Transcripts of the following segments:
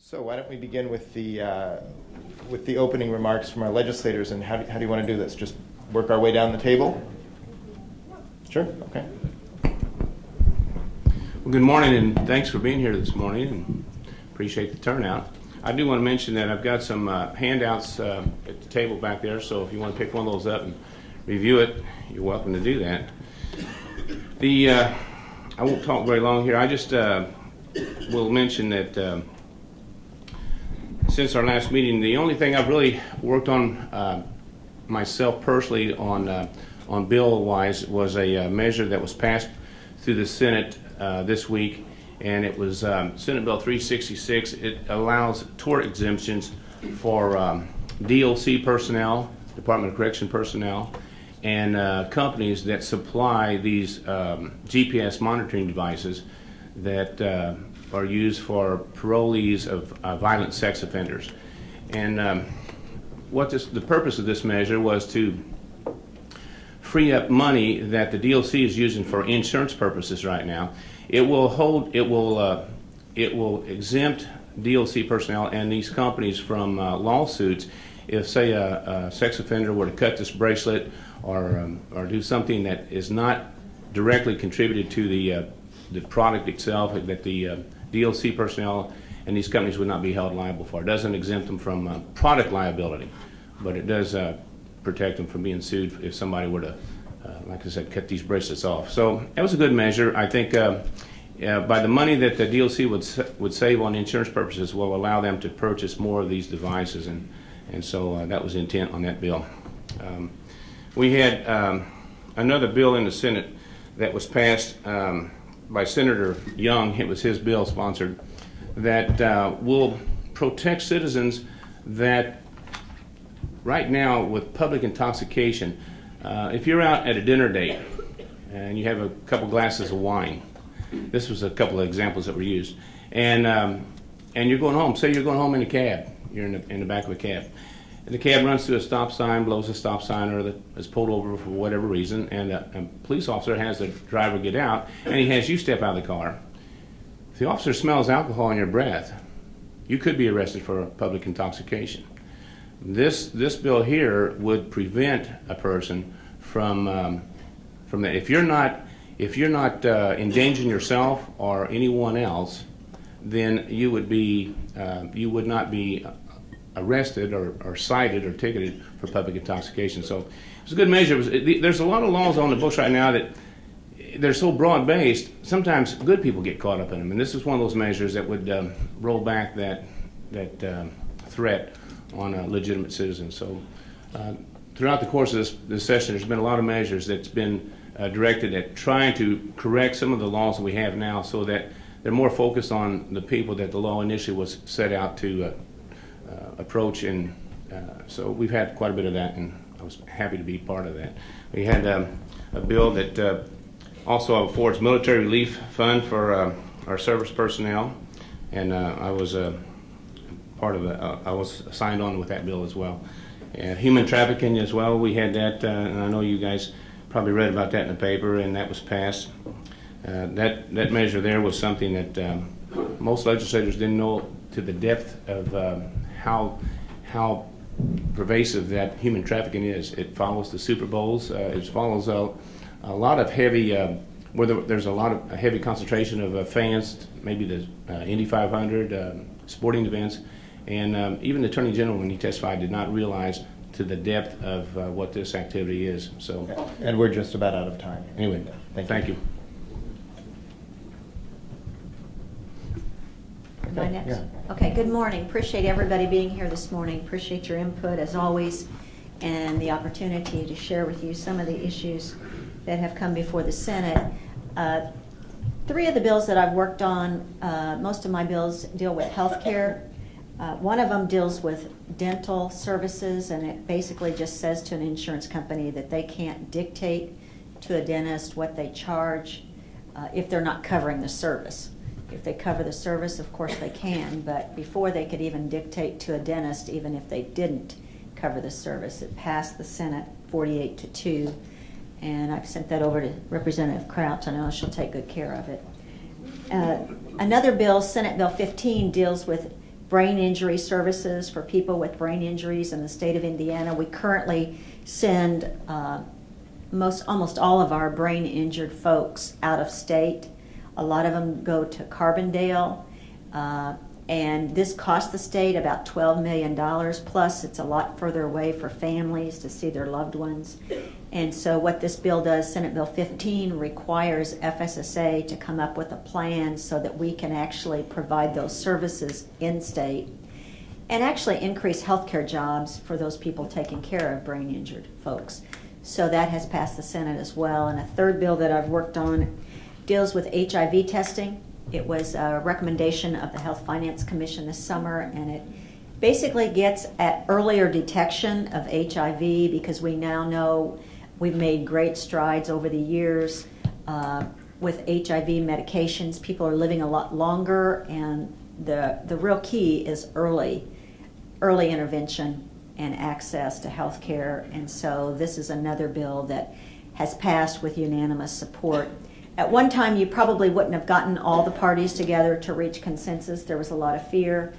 So why don't we begin with the opening remarks from our legislators, and how do you want to do this? Just work our way down the table? Sure, okay. Well, good morning, and thanks for being here this morning, and appreciate the turnout. I do want to mention that I've got some handouts at the table back there, so if you want to pick one of those up and review it, you're welcome to do that. I won't talk very long here. I just will mention that since our last meeting, the only thing I've really worked on myself personally on bill-wise was a measure that was passed through the Senate this week, and it was Senate Bill 366. It allows tort exemptions for DOC personnel, Department of Correction personnel, and companies that supply these GPS monitoring devices that are used for parolees of violent sex offenders. And the purpose of this measure was to free up money that the DOC is using for insurance purposes right now. It will exempt DOC personnel and these companies from lawsuits if, say, a sex offender were to cut this bracelet or do something that is not directly contributed to the product itself, that the DOC personnel and these companies would not be held liable for. It doesn't exempt them from product liability, but it does protect them from being sued if somebody were to, like I said, cut these bracelets off. So that was a good measure. I think by the money that the DOC would save on insurance purposes will allow them to purchase more of these devices, and so that was the intent on that bill. We had another bill in the Senate that was passed by Senator Young. It was his bill sponsored, that will protect citizens that right now with public intoxication, if you're out at a dinner date and you have a couple glasses of wine, this was a couple of examples that were used, and you're going home, say you're going home in a cab, you're in the back of a cab, and the cab runs through a stop sign, blows a stop sign, or is pulled over for whatever reason, and a police officer has the driver get out, and he has you step out of the car. If the officer smells alcohol in your breath, you could be arrested for public intoxication. This bill here would prevent a person from that. If you're not endangering yourself or anyone else, then you would not be arrested or cited or ticketed for public intoxication. So it's a good measure. There's a lot of laws on the books right now that they're so broad-based, sometimes good people get caught up in them, and this is one of those measures that would roll back that threat on legitimate citizens. So throughout the course of this session, there's been a lot of measures that's been directed at trying to correct some of the laws that we have now so that they're more focused on the people that the law initially was set out to approach, and so we've had quite a bit of that, and I was happy to be part of that. We had a bill that also affords military relief fund for our service personnel, and I was part of it. I was signed on with that bill as well. And human trafficking as well, we had that, and I know you guys probably read about that in the paper, and that was passed. That measure there was something that most legislators didn't know to the depth of how pervasive that human trafficking is. It follows the Super Bowls. It follows a lot of heavy, where there's a lot of a heavy concentration of fans, maybe the Indy 500, sporting events, and even the Attorney General, when he testified, did not realize to the depth of what this activity is. So, and we're just about out of time. Anyway, thank you. Am I next? Yeah. Okay, good morning. Appreciate everybody being here this morning. Appreciate your input as always and the opportunity to share with you some of the issues that have come before the Senate. Three of the bills that I've worked on, most of my bills deal with health care. One of them deals with dental services, and it basically just says to an insurance company that they can't dictate to a dentist what they charge if they're not covering the service. If they cover the service, of course they can, but before they could even dictate to a dentist, even if they didn't cover the service, it passed the Senate 48-2, and I've sent that over to Representative Crouch. I know she'll take good care of it. Another bill, Senate Bill 15, deals with brain injury services for people with brain injuries in the state of Indiana. We currently send almost all of our brain injured folks out of state. A lot of them go to Carbondale, and this costs the state about $12 million, plus it's a lot further away for families to see their loved ones. And so what this bill does, Senate Bill 15, requires FSSA to come up with a plan so that we can actually provide those services in state and actually increase healthcare jobs for those people taking care of brain injured folks. So that has passed the Senate as well. And a third bill that I've worked on deals with HIV testing. It was a recommendation of the Health Finance Commission this summer, and it basically gets at earlier detection of HIV, because we now know we've made great strides over the years with HIV medications. People are living a lot longer, and the real key is early intervention and access to health care. And so this is another bill that has passed with unanimous support. At one time, you probably wouldn't have gotten all the parties together to reach consensus. There was a lot of fear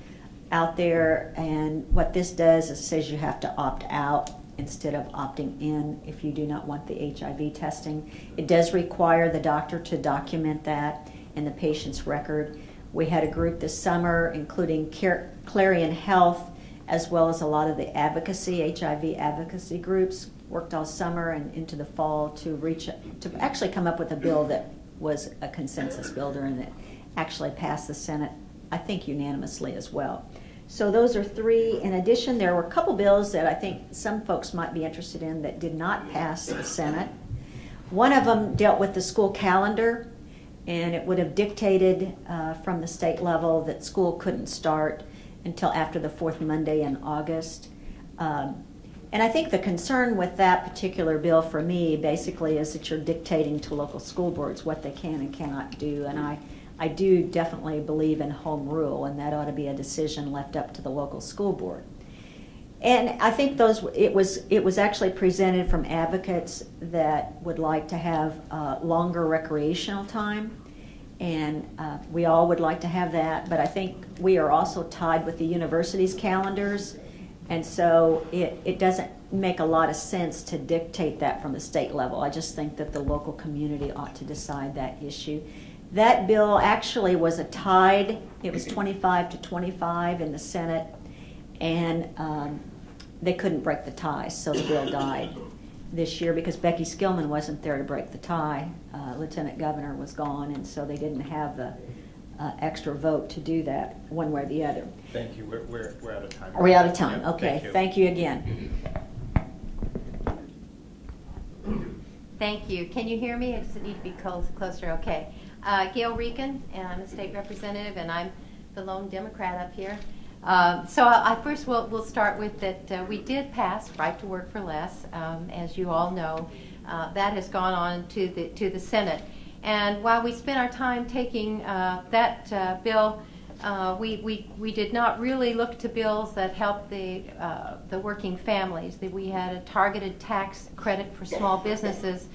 out there, and what this does is says you have to opt out instead of opting in if you do not want the HIV testing. It does require the doctor to document that in the patient's record. We had a group this summer, including Clarion Health, as well as a lot of the HIV advocacy groups, worked all summer and into the fall to actually come up with a bill that was a consensus builder, and that actually passed the Senate, I think, unanimously as well. So those are three. In addition, there were a couple bills that I think some folks might be interested in that did not pass the Senate. One of them dealt with the school calendar, and it would have dictated from the state level that school couldn't start until after the fourth Monday in August. And I think the concern with that particular bill for me basically is that you're dictating to local school boards what they can and cannot do. And I do definitely believe in home rule, and that ought to be a decision left up to the local school board. And I think it was actually presented from advocates that would like to have longer recreational time. And we all would like to have that, but I think we are also tied with the university's calendars. And so it doesn't make a lot of sense to dictate that from the state level. I just think that the local community ought to decide that issue. That bill actually was a tied, it was 25-25 in the Senate, and they couldn't break the tie, so the bill died this year because Becky Skillman wasn't there to break the tie. Lieutenant Governor was gone, and so they didn't have the extra vote to do that one way or the other. Thank you. We're out of time. Are we out of time? Yeah, okay. Thank you again. Thank you. Can you hear me? I just need to be closer. Okay. Gail Regan, and I'm a state representative, and I'm the lone Democrat up here. So I first we'll start with that we did pass Right to Work for Less, as you all know. That has gone on to the Senate. And while we spent our time taking that bill, we did not really look to bills that help the working families. We had a targeted tax credit for small businesses,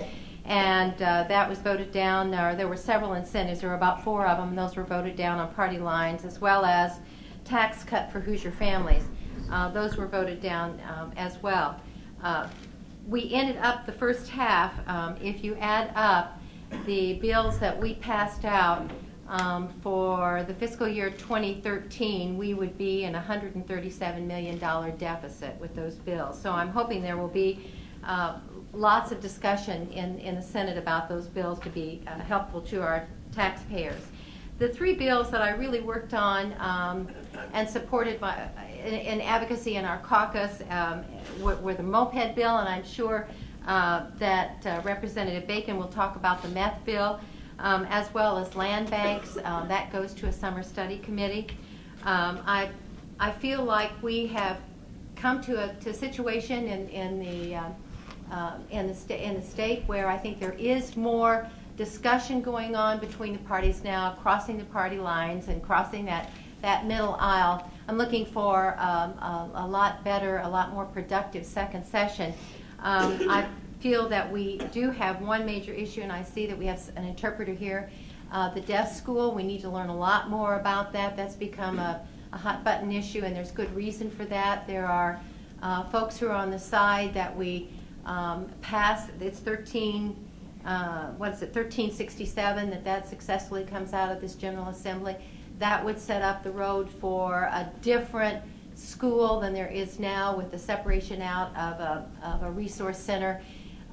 and that was voted down. There were several incentives. There were about 4 of them, and those were voted down on party lines, as well as tax cut for Hoosier families. Those were voted down as well. We ended up the first half, if you add up the bills that we passed out for the fiscal year 2013, we would be in a $137 million deficit with those bills. So I'm hoping there will be lots of discussion in the Senate about those bills to be helpful to our taxpayers. The 3 bills that I really worked on and supported in advocacy in our caucus were the moped bill, and I'm sure that Representative Bacon will talk about the meth bill, as well as land banks. That goes to a summer study committee. I feel like we have come to a situation in the state where I think there is more discussion going on between the parties now, crossing the party lines and crossing that middle aisle. I'm looking for a lot better, a lot more productive second session. I feel that we do have one major issue, and I see that we have an interpreter here. The deaf school, we need to learn a lot more about that. That's become a hot button issue, and there's good reason for that. There are folks who are on the side that we pass. It's 1367 that successfully comes out of this General Assembly. That would set up the road for a different school than there is now, with the separation out of a resource center.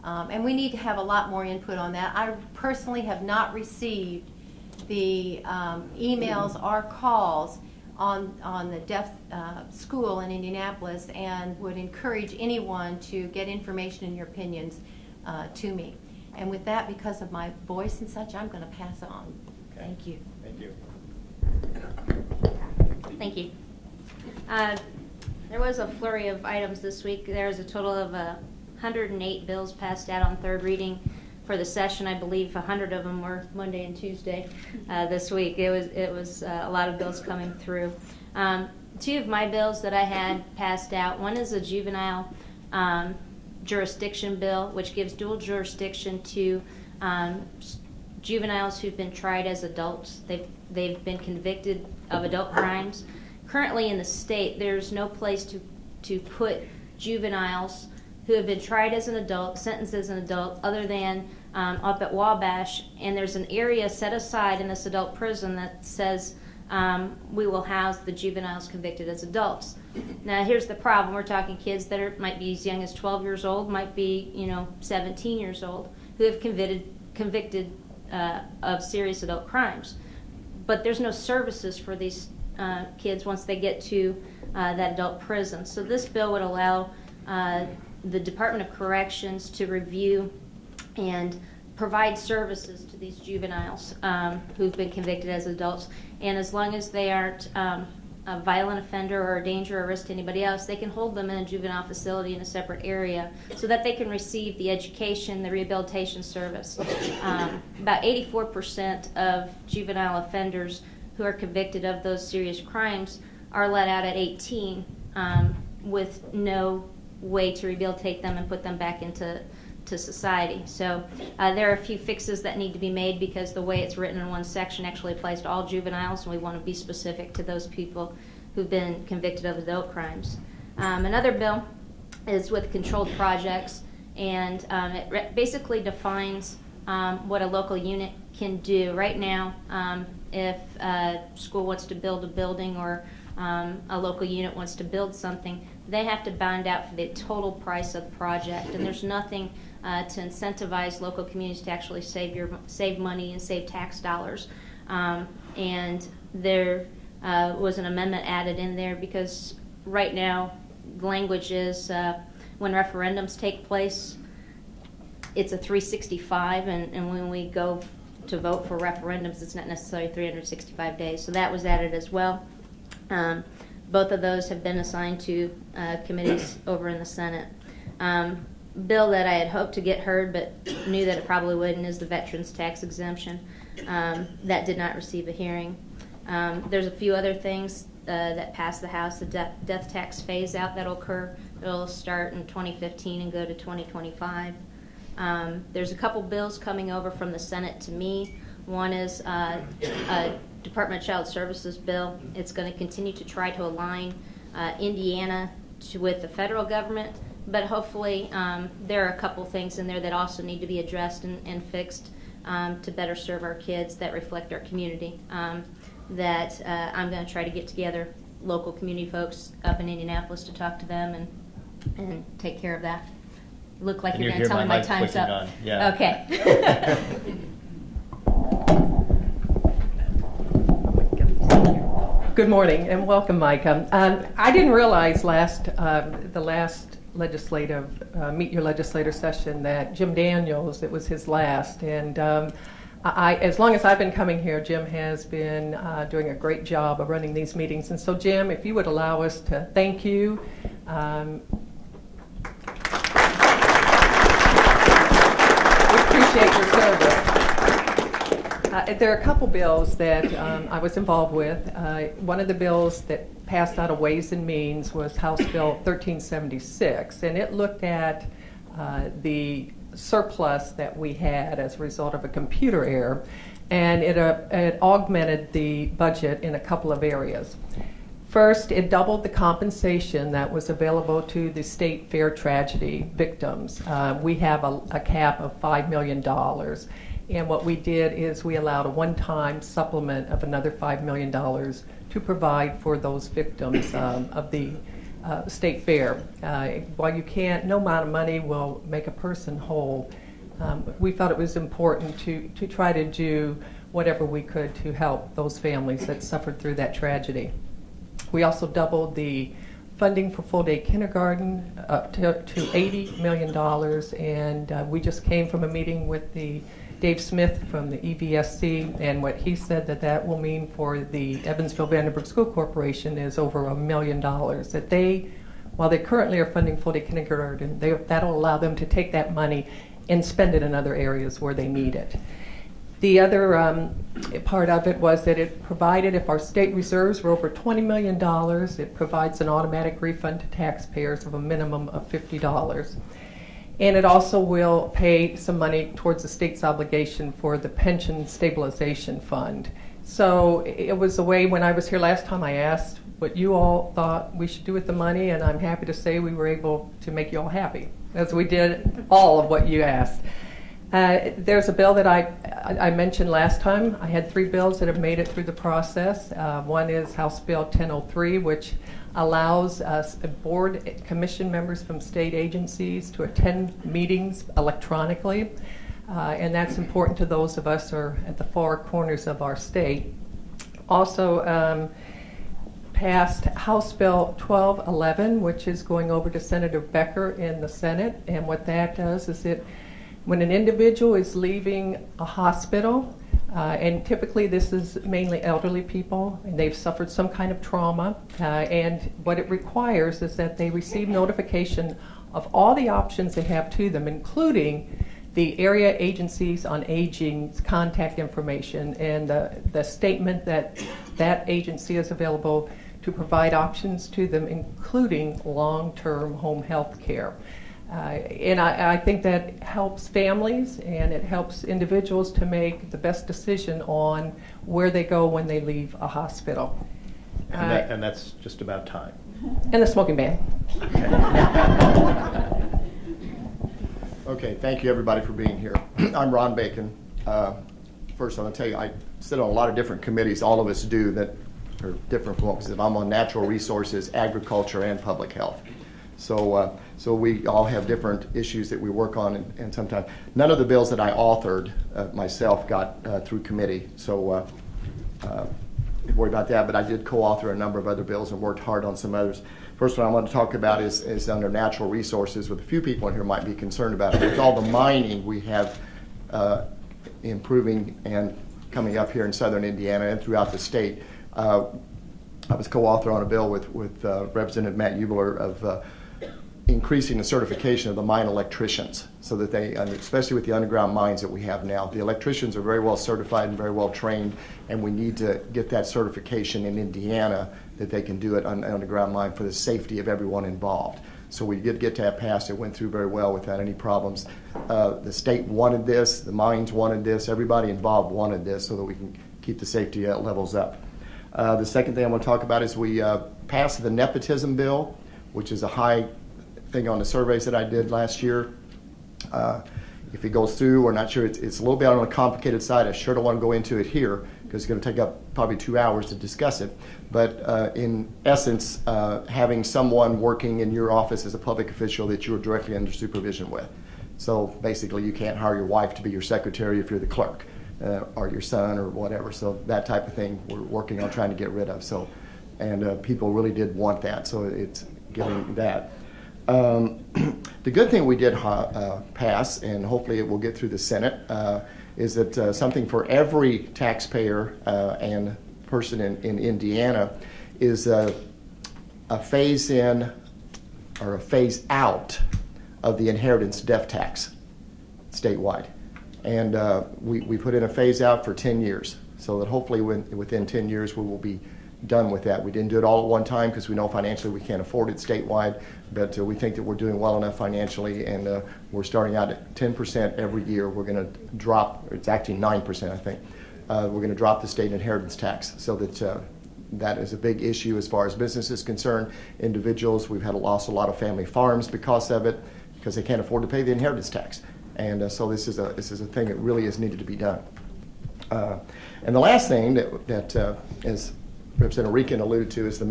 And we need to have a lot more input on that. I personally have not received the emails or calls on the deaf school in Indianapolis, and would encourage anyone to get information and your opinions to me. And with that, because of my voice and such, I'm going to pass on. Okay. Thank you. Thank you. Thank you. There was a flurry of items this week. There was a total of 108 bills passed out on third reading for the session. I believe 100 of them were Monday and Tuesday this week. It was a lot of bills coming through. Two of my bills that I had passed out. One is a juvenile jurisdiction bill, which gives dual jurisdiction to juveniles who've been tried as adults. They've been convicted of adult crimes. Currently in the state, there's no place to put juveniles who have been tried as an adult, sentenced as an adult, other than up at Wabash. And there's an area set aside in this adult prison that says we will house the juveniles convicted as adults. Now, here's the problem. We're talking kids that might be as young as 12 years old, might be 17 years old, who have convicted of serious adult crimes. But there's no services for these kids once they get to that adult prison. So this bill would allow the Department of Corrections to review and provide services to these juveniles who've been convicted as adults. And as long as they aren't a violent offender or a danger or risk to anybody else, they can hold them in a juvenile facility in a separate area so that they can receive the education, the rehabilitation service. About 84% of juvenile offenders who are convicted of those serious crimes are let out at 18 with no way to rehabilitate them and put them back into society. So there are a few fixes that need to be made, because the way it's written in one section actually applies to all juveniles, and we want to be specific to those people who've been convicted of adult crimes. Another bill is with controlled projects, and it basically defines what a local unit can do. Right now, if a school wants to build a building, or a local unit wants to build something, they have to bond out for the total price of the project, and there's nothing to incentivize local communities to actually save money and save tax dollars. And there was an amendment added in there, because right now the language is when referendums take place, it's a 365, and when we go to vote for referendums, it's not necessarily 365 days. So that was added as well. Both of those have been assigned to committees over in the Senate. Bill that I had hoped to get heard but knew that it probably wouldn't is the veterans tax exemption. That did not receive a hearing. There's a few other things that passed the House. The death tax phase out that'll occur. It'll start in 2015 and go to 2025. There's a couple bills coming over from the Senate to me. One is a Department of Child Services bill. It's going to continue to try to align Indiana with the federal government, but hopefully there are a couple things in there that also need to be addressed and fixed to better serve our kids, that reflect our community. That I'm going to try to get together local community folks up in Indianapolis to talk to them and take care of that. Look like you're going to tell me my time's up. On. Yeah. Okay. Good morning and welcome, Mike. I didn't realize the last legislative Meet Your Legislator session that Jim Daniels, it was his last, and as long as I've been coming here, Jim has been doing a great job of running these meetings. And so, Jim, if you would allow us to thank you. We appreciate your service. There are a couple bills that I was involved with. One of the bills that passed out of Ways and Means was House Bill 1376, and it looked at the surplus that we had as a result of a computer error, and it augmented the budget in a couple of areas. First, it doubled the compensation that was available to the state fair tragedy victims. We have a cap of $5 million. And what we did is we allowed a one-time supplement of another $5 million to provide for those victims of the state fair. While you can't, no amount of money will make a person whole, we felt it was important to try to do whatever we could to help those families that suffered through that tragedy. We also doubled the funding for full-day kindergarten up to $80 million, and we just came from a meeting with Dave Smith from the EVSC, and what he said that will mean for the Evansville-Vandenberg School Corporation is over $1 million. That they, while they currently are funding full-day kindergarten, that'll allow them to take that money and spend it in other areas where they need it. The other part of it was that it provided, if our state reserves were over $20 million, it provides an automatic refund to taxpayers of a minimum of $50. And it also will pay some money towards the state's obligation for the pension stabilization fund. So it was a way, when I was here last time, I asked what you all thought we should do with the money, and I'm happy to say we were able to make you all happy, as we did all of what you asked. There's a bill that I mentioned last time. I had 3 bills that have made it through the process. One is House Bill 1003, which allows board commission members from state agencies to attend meetings electronically. And that's important to those of us who are at the far corners of our state. Also passed House Bill 1211, which is going over to Senator Becker in the Senate. And what that does is when an individual is leaving a hospital, and typically this is mainly elderly people, and they've suffered some kind of trauma, and what it requires is that they receive notification of all the options they have to them, including the area agencies on aging's contact information and the statement that that agency is available to provide options to them, including long-term home health care. And I think that helps families and it helps individuals to make the best decision on where they go when they leave a hospital. And that's just about time. And the smoking ban. Okay, thank you everybody for being here. I'm Ron Bacon. First, I'm going to tell you, I sit on a lot of different committees, all of us do, that are different from what we said. I'm on natural resources, agriculture, and public health. So we all have different issues that we work on, and sometimes none of the bills that I authored myself got through committee. So don't worry about that, but I did co-author a number of other bills and worked hard on some others. First one I want to talk about is under natural resources, with a few people in here might be concerned about it. With all the mining we have improving and coming up here in southern Indiana and throughout the state, I was co-author on a bill with Representative Matt Eubler of increasing the certification of the mine electricians, so that they, especially with the underground mines that we have now, the electricians are very well certified and very well trained, and we need to get that certification in Indiana that they can do it on the underground mine for the safety of everyone involved. So we did get that passed. It went through very well without any problems. The state wanted this, the mines wanted this, everybody involved wanted this, so that we can keep the safety levels up. The second thing I want to talk about is we passed the nepotism bill, which is a high thing on the surveys that I did last year. If it goes through, we're not sure. It's a little bit on the complicated side. I sure don't want to go into it here because it's going to take up probably 2 hours to discuss it. But in essence, having someone working in your office as a public official that you're directly under supervision with. So basically, you can't hire your wife to be your secretary if you're the clerk, or your son or whatever. So that type of thing we're working on trying to get rid of. So, and people really did want that. So it's getting that. The good thing we did pass, and hopefully it will get through the Senate, is that something for every taxpayer and person in Indiana is a phase in or a phase out of the inheritance death tax statewide. And we put in a phase out for 10 years, so that hopefully within 10 years we will be done with that. We didn't do it all at one time because we know financially we can't afford it statewide, but we think that we're doing well enough financially, and we're starting out at 10% every year. We're going to drop, it's actually 9%, I think. We're going to drop the state inheritance tax so that That is a big issue as far as business is concerned. Individuals, we've had lost a lot of family farms because of it, because they can't afford to pay the inheritance tax. And so this is a thing that really is needed to be done. And the last thing that as Representative Rican alluded to is the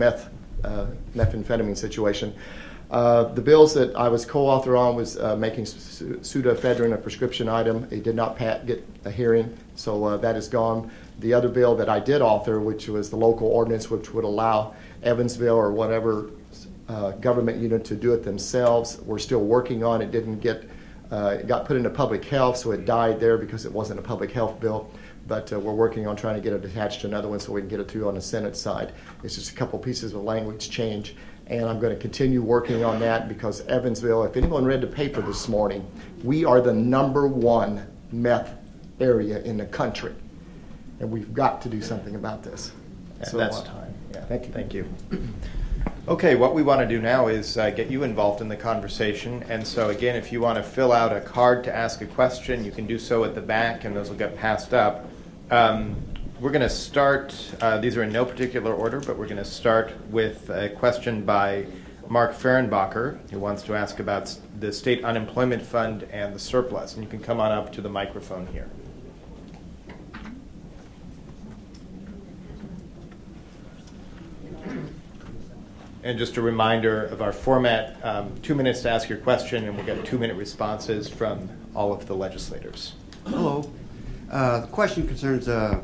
methamphetamine situation. The bills that I was co-author on was making pseudoephedrine a prescription item. It did not get a hearing, so that is gone. The other bill that I did author, which was the local ordinance, which would allow Evansville or whatever government unit to do it themselves, we're still working on. It didn't get, it got put into public health, so it died there because it wasn't a public health bill. But we're working on trying to get it attached to another one so we can get it through on the Senate side. It's just a couple pieces of language change. And I'm going to continue working on that because Evansville, if anyone read the paper this morning, we are the #1 meth area in the country. And we've got to do something about this. And So, that's time. Yeah. Thank you. Thank you. Okay, what we want to do now is get you involved in the conversation. And so again, if you want to fill out a card to ask a question, you can do so at the back and those will get passed up. We're going to start, these are in no particular order, but we're going to start with a question by Mark Fehrenbacher, who wants to ask about the state unemployment fund and the surplus. And you can come on up to the microphone here. And just a reminder of our format, 2 minutes to ask your question, and we'll get 2-minute responses from all of the legislators. Hello. The question concerns the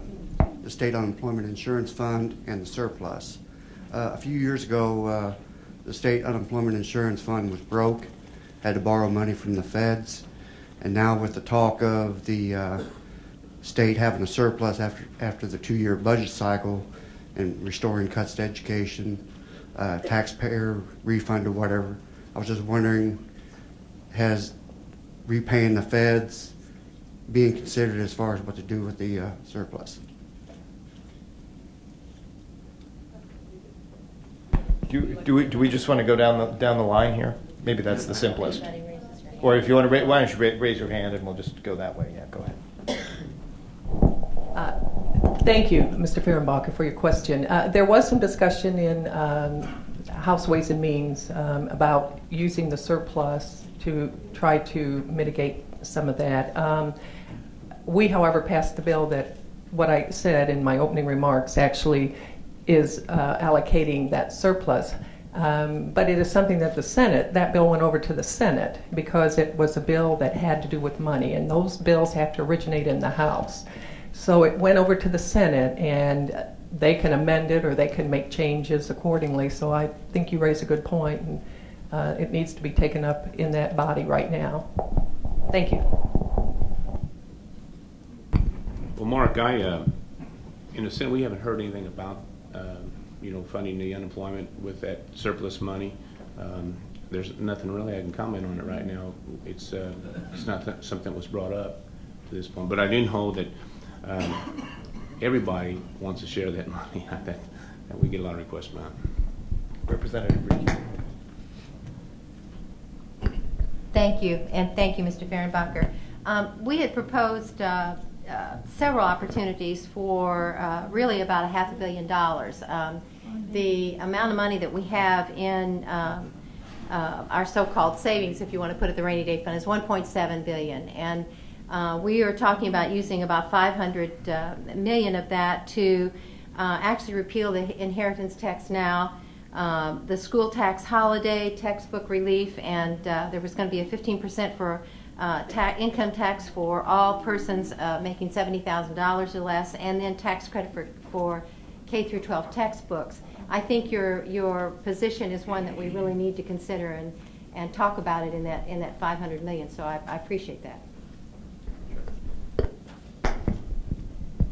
State Unemployment Insurance Fund and the surplus. A few years ago, the State Unemployment Insurance Fund was broke, had to borrow money from the feds, and now with the talk of the state having a surplus after the 2-year budget cycle and restoring cuts to education, taxpayer refund or whatever, I was just wondering, has repaying the feds being considered as far as what to do with the surplus? Do we just want to go down the line here? Maybe that's the simplest. Or if you want to, why don't you raise your hand and we'll just go that way. Yeah, go ahead. Thank you, Mr. Fehrenbacher, for your question. There was some discussion in House Ways and Means about using the surplus to try to mitigate some of that. We, however, passed the bill that what I said in my opening remarks actually is allocating that surplus. But it is something that that bill went over to the Senate because it was a bill that had to do with money, and those bills have to originate in the House. So it went over to the Senate, and they can amend it or they can make changes accordingly. So I think you raise a good point, and it needs to be taken up in that body right now. Thank you. Well, Mark, in a sense, we haven't heard anything about funding the unemployment with that surplus money. There's nothing really I can comment on it right now. It's not something that was brought up to this point, but I do know that everybody wants to share that money. that we get a lot of requests about. Representative Reed. Thank you, and thank you, Mr. Fehrenbacher. We had proposed several opportunities for really about $500 million. The amount of money that we have in our so-called savings, if you want to put it the rainy day fund, is $1.7 billion, and we are talking about using about $500 million of that to actually repeal the inheritance tax now, the school tax holiday, textbook relief, and there was going to be a 15% for income tax for all persons making $70,000 or less, and then tax credit for K through 12 textbooks. I think your position is one that we really need to consider and talk about it in that $500 million. So I appreciate that.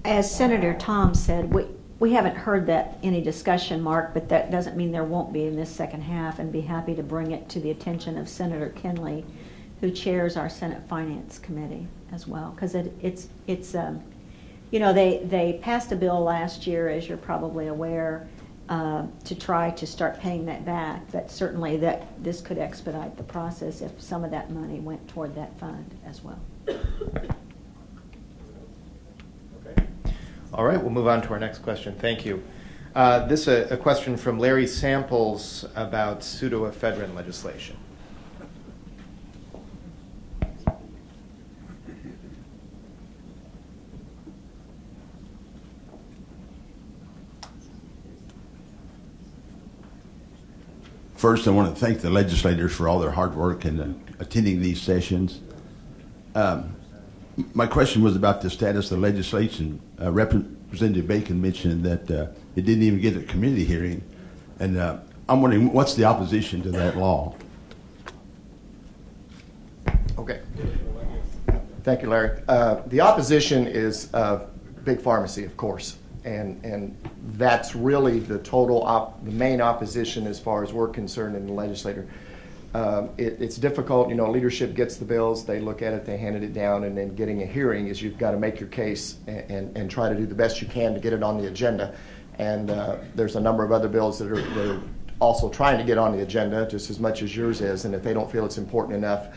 As Senator Tom said, we haven't heard any discussion, Mark, but that doesn't mean there won't be in this second half, and be happy to bring it to the attention of Senator Kinley, who chairs our Senate Finance Committee as well, because it's they passed a bill last year, as you're probably aware, to try to start paying that back, but certainly this could expedite the process if some of that money went toward that fund as well. Okay. All right, we'll move on to our next question. Thank you. This is a question from Larry Samples about pseudoephedrine legislation. First, I want to thank the legislators for all their hard work in attending these sessions. My question was about the status of the legislation. Representative Bacon mentioned that it didn't even get a committee hearing, and I'm wondering what's the opposition to that law? Okay. Thank you, Larry. The opposition is big pharmacy, of course, and that's really the the main opposition as far as we're concerned in the legislature. It's difficult, leadership gets the bills, they look at it, they handed it down, and then getting a hearing is you've got to make your case and try to do the best you can to get it on the agenda. And there's a number of other bills that are also trying to get on the agenda just as much as yours is, and if they don't feel it's important enough,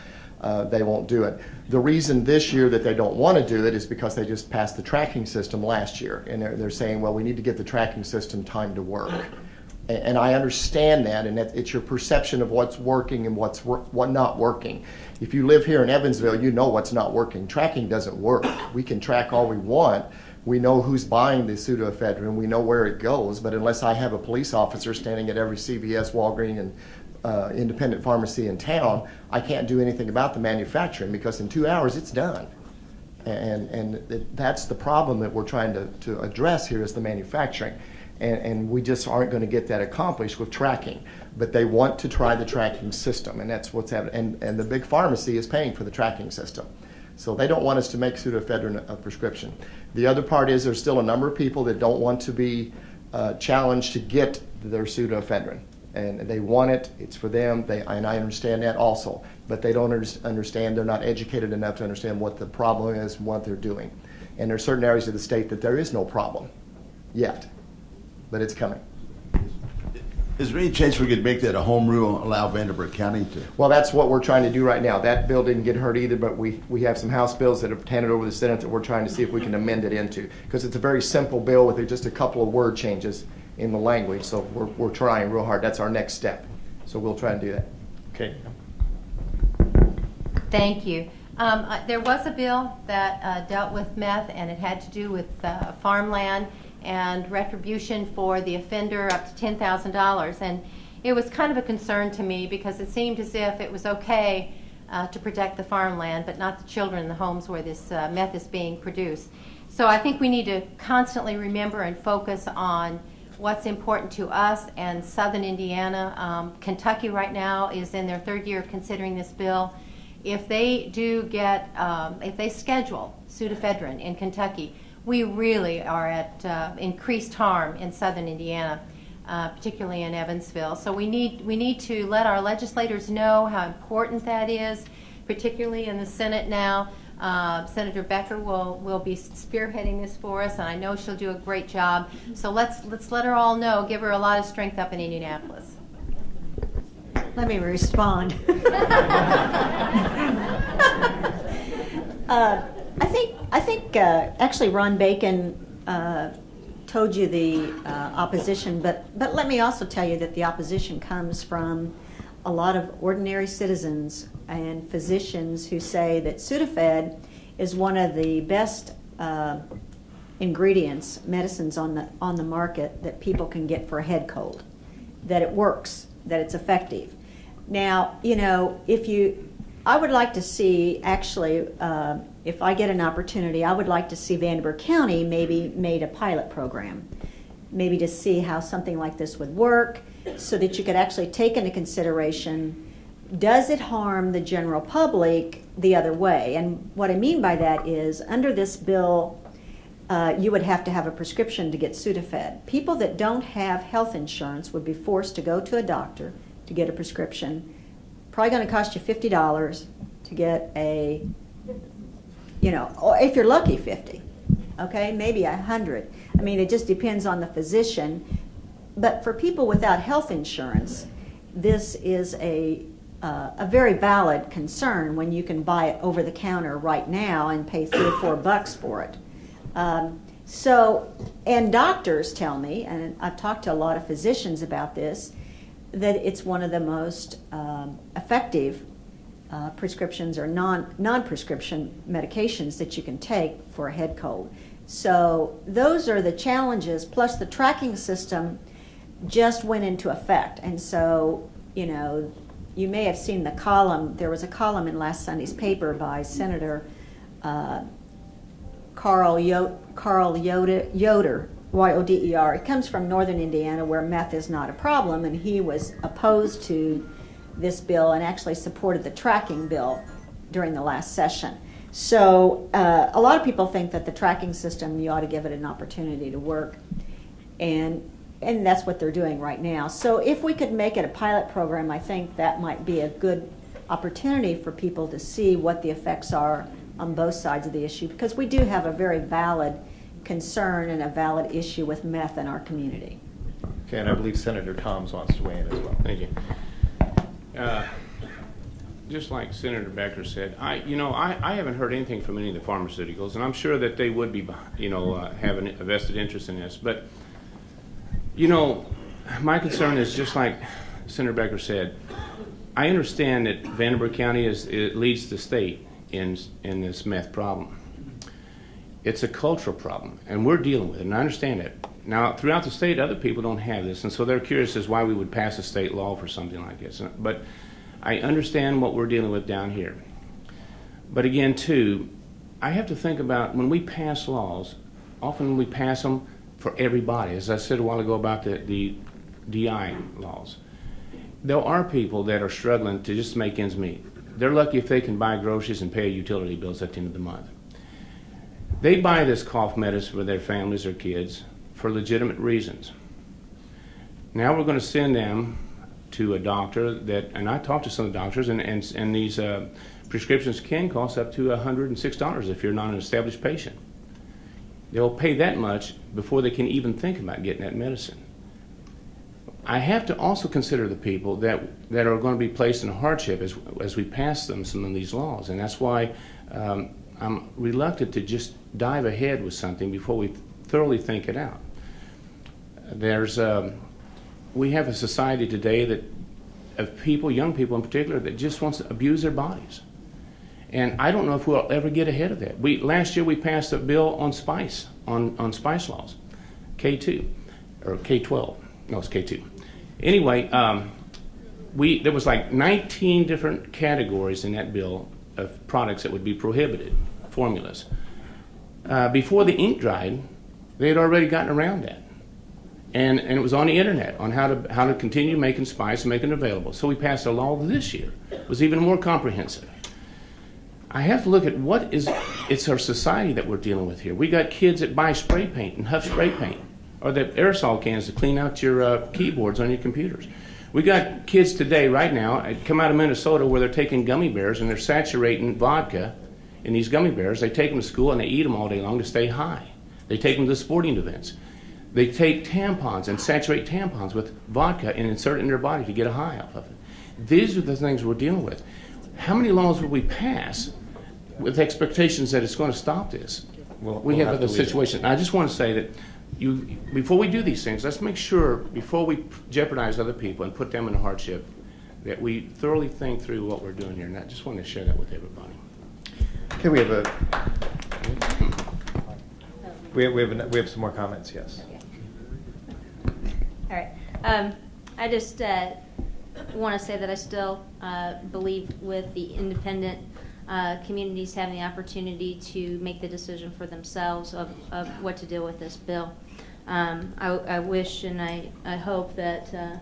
they won't do it. The reason this year that they don't want to do it is because they just passed the tracking system last year, and they're saying, well, we need to get the tracking system time to work. And I understand that, and it's your perception of what's working and what's not working. If you live here in Evansville, you know what's not working. Tracking doesn't work. We can track all we want. We know who's buying the pseudoephedrine. We know where it goes. But unless I have a police officer standing at every CVS, Walgreens, and independent pharmacy in town, I can't do anything about the manufacturing because in 2 hours it's done. And that's the problem that we're trying to address here is the manufacturing. And we just aren't going to get that accomplished with tracking. But they want to try the tracking system, and that's what's happening. And the big pharmacy is paying for the tracking system. So they don't want us to make pseudoephedrine a prescription. The other part is there's still a number of people that don't want to be challenged to get their pseudoephedrine. And they want it, it's for them, and I understand that also. But they don't understand, they're not educated enough to understand what the problem is and what they're doing. And there are certain areas of the state that there is no problem yet. But it's coming. Is there any chance we could make that a home rule and allow Vanderbilt County to? Well, that's what we're trying to do right now. That bill didn't get heard either, but we have some House bills that have handed over to the Senate that we're trying to see if we can amend it into. Because it's a very simple bill with just a couple of word changes in the language. So we're trying real hard. That's our next step. So we'll try and do that. Okay. Thank you. There was a bill that dealt with meth, and it had to do with farmland and retribution for the offender up to $10,000. And it was kind of a concern to me because it seemed as if it was okay to protect the farmland, but not the children in the homes where this meth is being produced. So I think we need to constantly remember and focus on what's important to us and Southern Indiana. Kentucky right now is in their third year of considering this bill. If they do get, if they schedule pseudoephedrine in Kentucky, we really are at increased harm in Southern Indiana, particularly in Evansville. So we need to let our legislators know how important that is, particularly in the Senate now. Senator Becker will be spearheading this for us, and I know she'll do a great job. So let's let her all know, give her a lot of strength up in Indianapolis. Let me respond. I think actually Ron Bacon told you the opposition, but let me also tell you that the opposition comes from a lot of ordinary citizens and physicians who say that Sudafed is one of the best ingredients, medicines on the market that people can get for a head cold, that it works, that it's effective. Now, I would like to see, actually, if I get an opportunity, I would like to see Vanderbilt County maybe made a pilot program, maybe to see how something like this would work, so that you could actually take into consideration, does it harm the general public the other way? And what I mean by that is, under this bill, you would have to have a prescription to get Sudafed. People that don't have health insurance would be forced to go to a doctor to get a prescription. Probably going to cost you $50 to get a, or if you're lucky, 50. Okay, maybe 100. I mean, it just depends on the physician. But for people without health insurance, this is a very valid concern when you can buy it over the counter right now and pay $3 or $4 for it. So, and doctors tell me, and I've talked to a lot of physicians about this, that it's one of the most effective prescriptions or non-prescription medications that you can take for a head cold. So those are the challenges, plus the tracking system just went into effect. And so, you know, you may have seen the column, there was a column in last Sunday's paper by Senator Carl Yoder, Y-O-D-E-R. It comes from northern Indiana where meth is not a problem, and he was opposed to this bill and actually supported the tracking bill during the last session. So a lot of people think that the tracking system, you ought to give it an opportunity to work, and that's what they're doing right now. So if we could make it a pilot program, I think that might be a good opportunity for people to see what the effects are on both sides of the issue, because we do have a very valid concern and a valid issue with meth in our community. Okay, and I believe Senator Toms wants to weigh in as well. Thank you. Just like Senator Becker said, I haven't heard anything from any of the pharmaceuticals, and I'm sure that they would be, having a vested interest in this. But, my concern is just like Senator Becker said. I understand that Vanderbilt County it leads the state in this meth problem. It's a cultural problem, and we're dealing with it, and I understand it. Now, throughout the state, other people don't have this, and so they're curious as why we would pass a state law for something like this. But I understand what we're dealing with down here. But again, too, I have to think about when we pass laws, often we pass them for everybody. As I said a while ago about the DI laws. There are people that are struggling to just make ends meet. They're lucky if they can buy groceries and pay utility bills at the end of the month. They buy this cough medicine for their families or kids for legitimate reasons. Now we're going to send them to a doctor and I talked to some of the doctors, and these prescriptions can cost up to $106 if you're not an established patient. They'll pay that much before they can even think about getting that medicine. I have to also consider the people that are going to be placed in a hardship as we pass them some of these laws, and that's why I'm reluctant to just dive ahead with something before we thoroughly think it out. We have a society today of people, young people in particular, that just wants to abuse their bodies. And I don't know if we'll ever get ahead of that. Last year we passed a bill on spice, on spice laws, K2, or K12. No, it's K2. Anyway, there was like 19 different categories in that bill of products that would be prohibited, formulas. Before the ink dried, they had already gotten around that. And it was on the internet on how to continue making spice and making it available. So we passed a law this year. It was even more comprehensive. I have to look at it's our society that we're dealing with here. We got kids that buy spray paint and huff spray paint, or the aerosol cans to clean out your keyboards on your computers. We got kids today, right now, come out of Minnesota where they're taking gummy bears and they're saturating vodka in these gummy bears. They take them to school and they eat them all day long to stay high. They take them to sporting events. They take tampons and saturate tampons with vodka and insert it in their body to get a high off of it. These are the things we're dealing with. How many laws will we pass with expectations that it's going to stop this? We have other situations. I just want to say that before we do these things, let's make sure, before we jeopardize other people and put them in a hardship, that we thoroughly think through what we're doing here. And I just want to share that with everybody. Okay, we have some more comments. Yes. All right. I just want to say that I still believe with the independent communities having the opportunity to make the decision for themselves of what to do with this bill. I wish and I hope that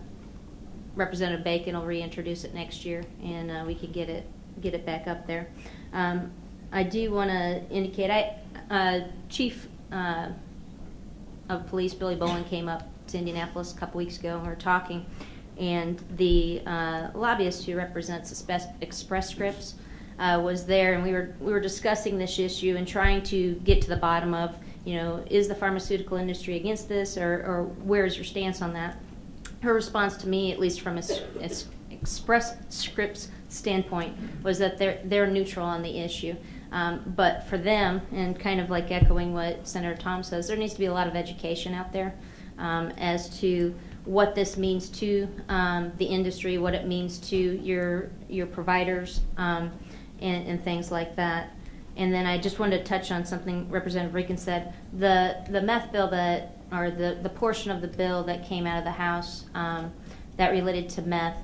Representative Bacon will reintroduce it next year and we can get it back up there. I do want to indicate, Chief of Police Billy Bolin came up to Indianapolis a couple weeks ago and we were talking, and the lobbyist who represents Express Scripts was there, and we were discussing this issue and trying to get to the bottom of, is the pharmaceutical industry against this, or where is your stance on that? Her response to me, at least from Express Scripts standpoint, was that they're neutral on the issue. But for them, and kind of like echoing what Senator Tom says, there needs to be a lot of education out there as to what this means to the industry, what it means to your providers, and things like that. And then I just wanted to touch on something Representative Rican said. The meth bill or the portion of the bill that came out of the House that related to meth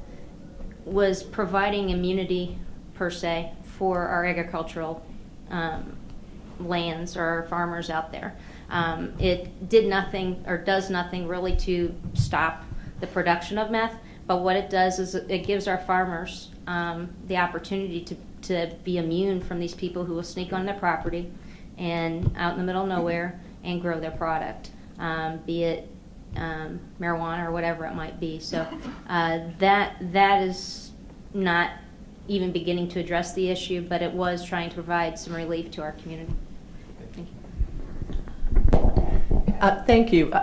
was providing immunity, per se, for our agricultural lands or our farmers out there. It did nothing or does nothing really to stop the production of meth, but what it does is it gives our farmers the opportunity to be immune from these people who will sneak on their property and out in the middle of nowhere and grow their product, be it marijuana or whatever it might be. So that is not even beginning to address the issue, but it was trying to provide some relief to our community. Thank you. Thank you.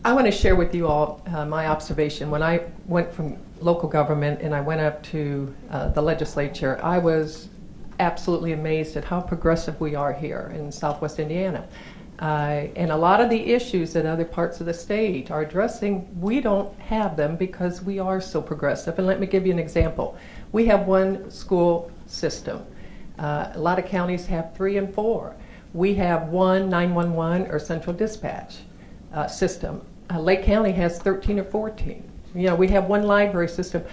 I want to share with you all my observation. When I went from local government and I went up to the legislature, I was absolutely amazed at how progressive we are here in Southwest Indiana. And a lot of the issues that other parts of the state are addressing, we don't have them because we are so progressive. And let me give you an example. We have one school system. A lot of counties have 3 and 4. We have one 911 or central dispatch system. Lake County has 13 or 14. We have one library system.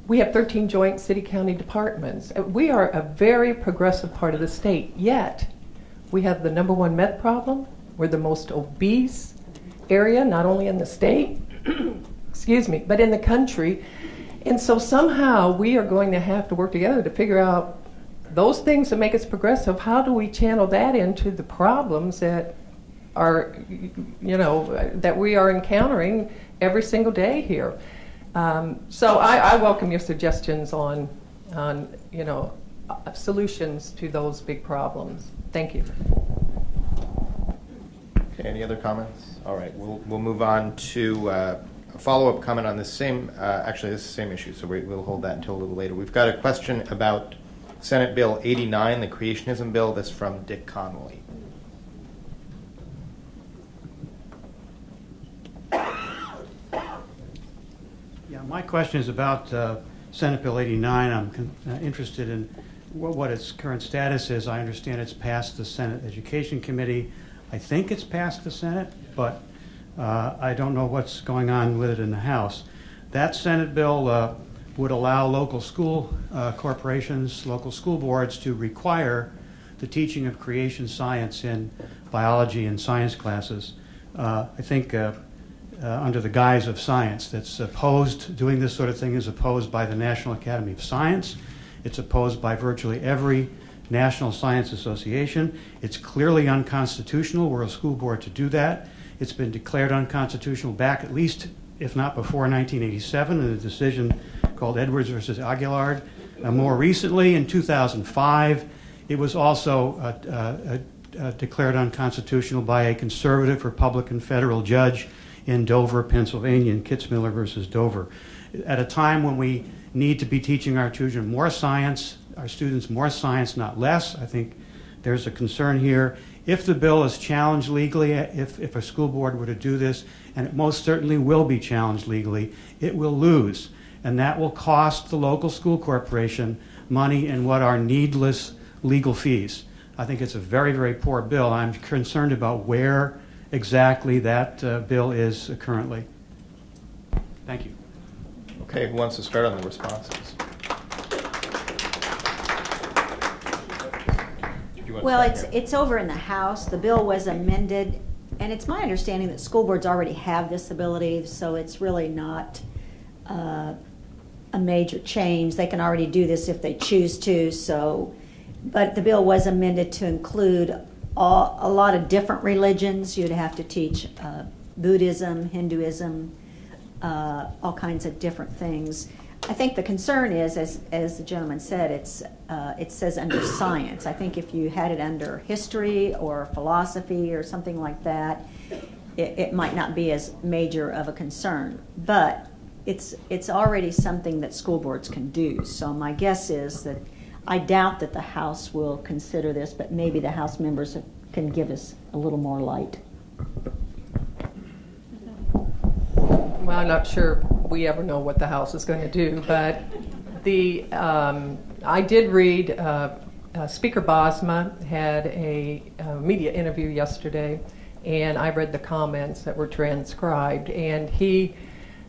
We have 13 joint city-county departments. We are a very progressive part of the state, yet we have the #1 meth problem. We're the most obese area, not only in the state, excuse me, but in the country. And so somehow we are going to have to work together to figure out those things that make us progressive. How do we channel that into the problems that are, that we are encountering every single day here? So I welcome your suggestions on solutions to those big problems. Thank you. Okay, any other comments? All right, we'll move on to a follow-up comment on this same, actually this is the same issue, so we'll hold that until a little later. We've got a question about Senate Bill 89, the creationism bill. That's from Dick Connolly. Yeah, my question is about Senate Bill 89. I'm interested in what its current status is. I understand it's passed the Senate Education Committee. I think it's passed the Senate, but I don't know what's going on with it in the House. That Senate bill would allow local school corporations, local school boards to require the teaching of creation science in biology and science classes. I think under the guise of science. That's opposed, doing this sort of thing is opposed by the National Academy of Science. It's opposed by virtually every National Science Association. It's clearly unconstitutional were a school board to do that. It's been declared unconstitutional back at least, if not before 1987, in a decision called Edwards versus Aguillard. More recently, in 2005, it was also declared unconstitutional by a conservative Republican federal judge in Dover, Pennsylvania, in Kitzmiller versus Dover. At a time when we need to be teaching our children more science, our students more science, not less, I think there's a concern here. If the bill is challenged legally, if a school board were to do this, and it most certainly will be challenged legally, it will lose. And that will cost the local school corporation money in what are needless legal fees. I think it's a very, very poor bill. I'm concerned about where exactly that bill is currently. Thank you. Okay, who wants to start on the responses? Well, it's over in the House. The bill was amended, and it's my understanding that school boards already have this ability, so it's really not a major change. They can already do this if they choose to. So, but the bill was amended to include a lot of different religions. You'd have to teach Buddhism, Hinduism, all kinds of different things. I think the concern is, as the gentleman said, it says under science. I think if you had it under history or philosophy or something like that, it might not be as major of a concern. But it's already something that school boards can do. So my guess is that I doubt that the House will consider this, but maybe the House members can give us a little more light. Well, I'm not sure we ever know what the House is going to do, but I did read Speaker Bosma had a media interview yesterday, and I read the comments that were transcribed, and he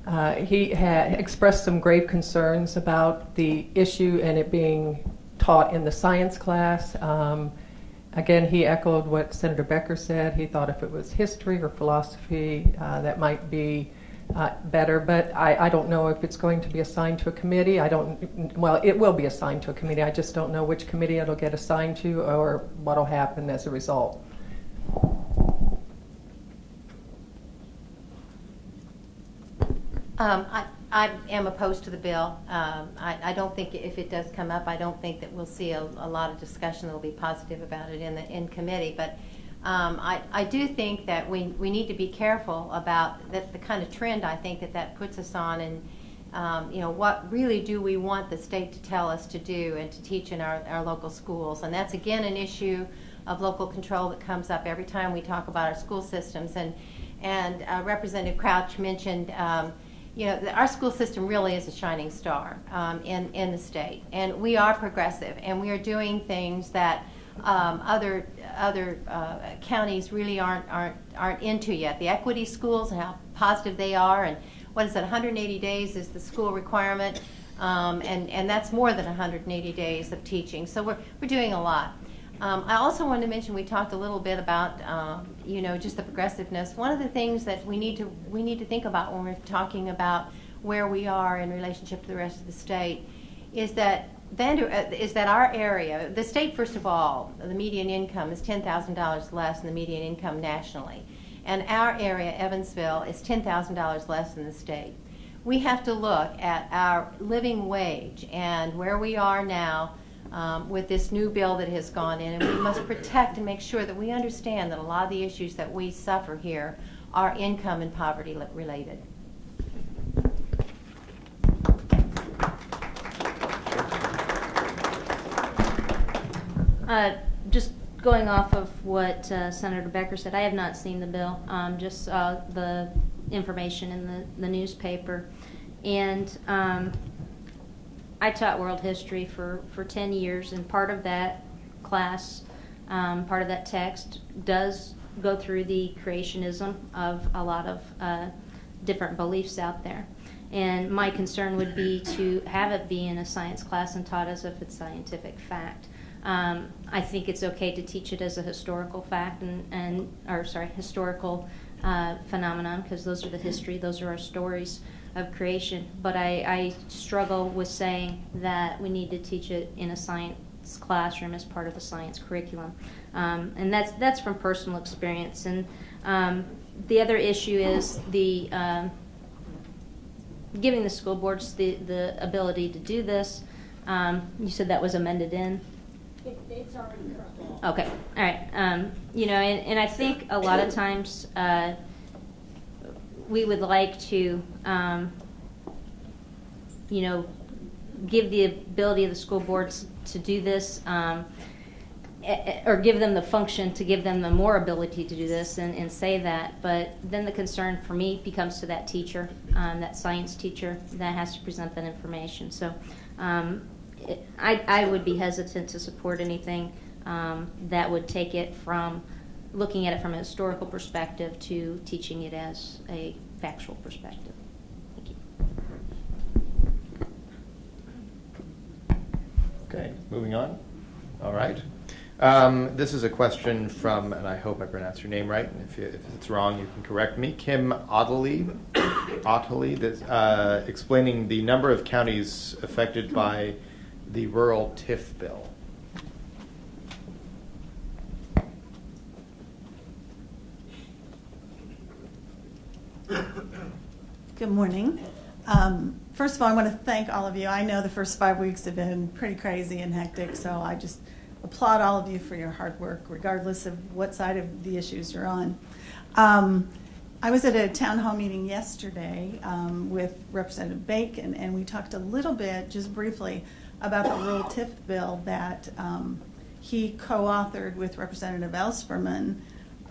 had expressed some grave concerns about the issue and it being taught in the science class. Again, he echoed what Senator Becker said. He thought if it was history or philosophy, that might be better, but I don't know if it's going to be assigned to a committee. Well, it will be assigned to a committee. I just don't know which committee it'll get assigned to or what will happen as a result. I am opposed to the bill. I don't think if it does come up, I don't think that we'll see a lot of discussion that will be positive about it in committee. But I do think that we need to be careful about the kind of trend I think that puts us on, and what really do we want the state to tell us to do and to teach in our local schools. And that's again an issue of local control that comes up every time we talk about our school systems. And Representative Crouch mentioned our school system really is a shining star in the state, and we are progressive, and we are doing things that other counties really aren't into yet. The equity schools and how positive they are, and what is it? 180 days is the school requirement, and that's more than 180 days of teaching. So we're doing a lot. I also wanted to mention, we talked a little bit about just the progressiveness. One of the things that we need to think about when we're talking about where we are in relationship to the rest of the state is that our area, the state, first of all, the median income is $10,000 less than the median income nationally, and our area, Evansville, is $10,000 less than the state. We have to look at our living wage and where we are now. With this new bill that has gone in, and we must protect and make sure that we understand that a lot of the issues that we suffer here are income and poverty related. Just going off of what Senator Becker said, I have not seen the bill, just saw the information in the newspaper, and I taught world history for 10 years, and part of that class, part of that text does go through the creationism of a lot of different beliefs out there. And my concern would be to have it be in a science class and taught as if it's scientific fact. I think it's okay to teach it as a historical fact historical phenomenon, because those are the history, those are our stories of creation. But I struggle with saying that we need to teach it in a science classroom as part of the science curriculum, and that's from personal experience. And the other issue is the giving the school boards the ability to do this. You said that was amended in. It's already current. Okay, all right. And I think a lot of times we would like to, give the ability of the school boards to do this, or give them the function to give them the more ability to do this and say that. But then the concern for me becomes to that teacher, that science teacher that has to present that information. So I would be hesitant to support anything that would take it from looking at it from a historical perspective to teaching it as a factual perspective. Thank you. Okay, moving on. All right. This is a question from, and I hope I pronounced your name right, and if it's wrong, you can correct me, Kim Ottley, explaining the number of counties affected by the rural TIF bill. Good morning. First of all, I want to thank all of you. I know the first 5 weeks have been pretty crazy and hectic, so I just applaud all of you for your hard work, regardless of what side of the issues you're on. I was at a town hall meeting yesterday with Representative Bacon, and we talked a little bit, just briefly, about the rural TIF bill that he co-authored with Representative Ellspermann.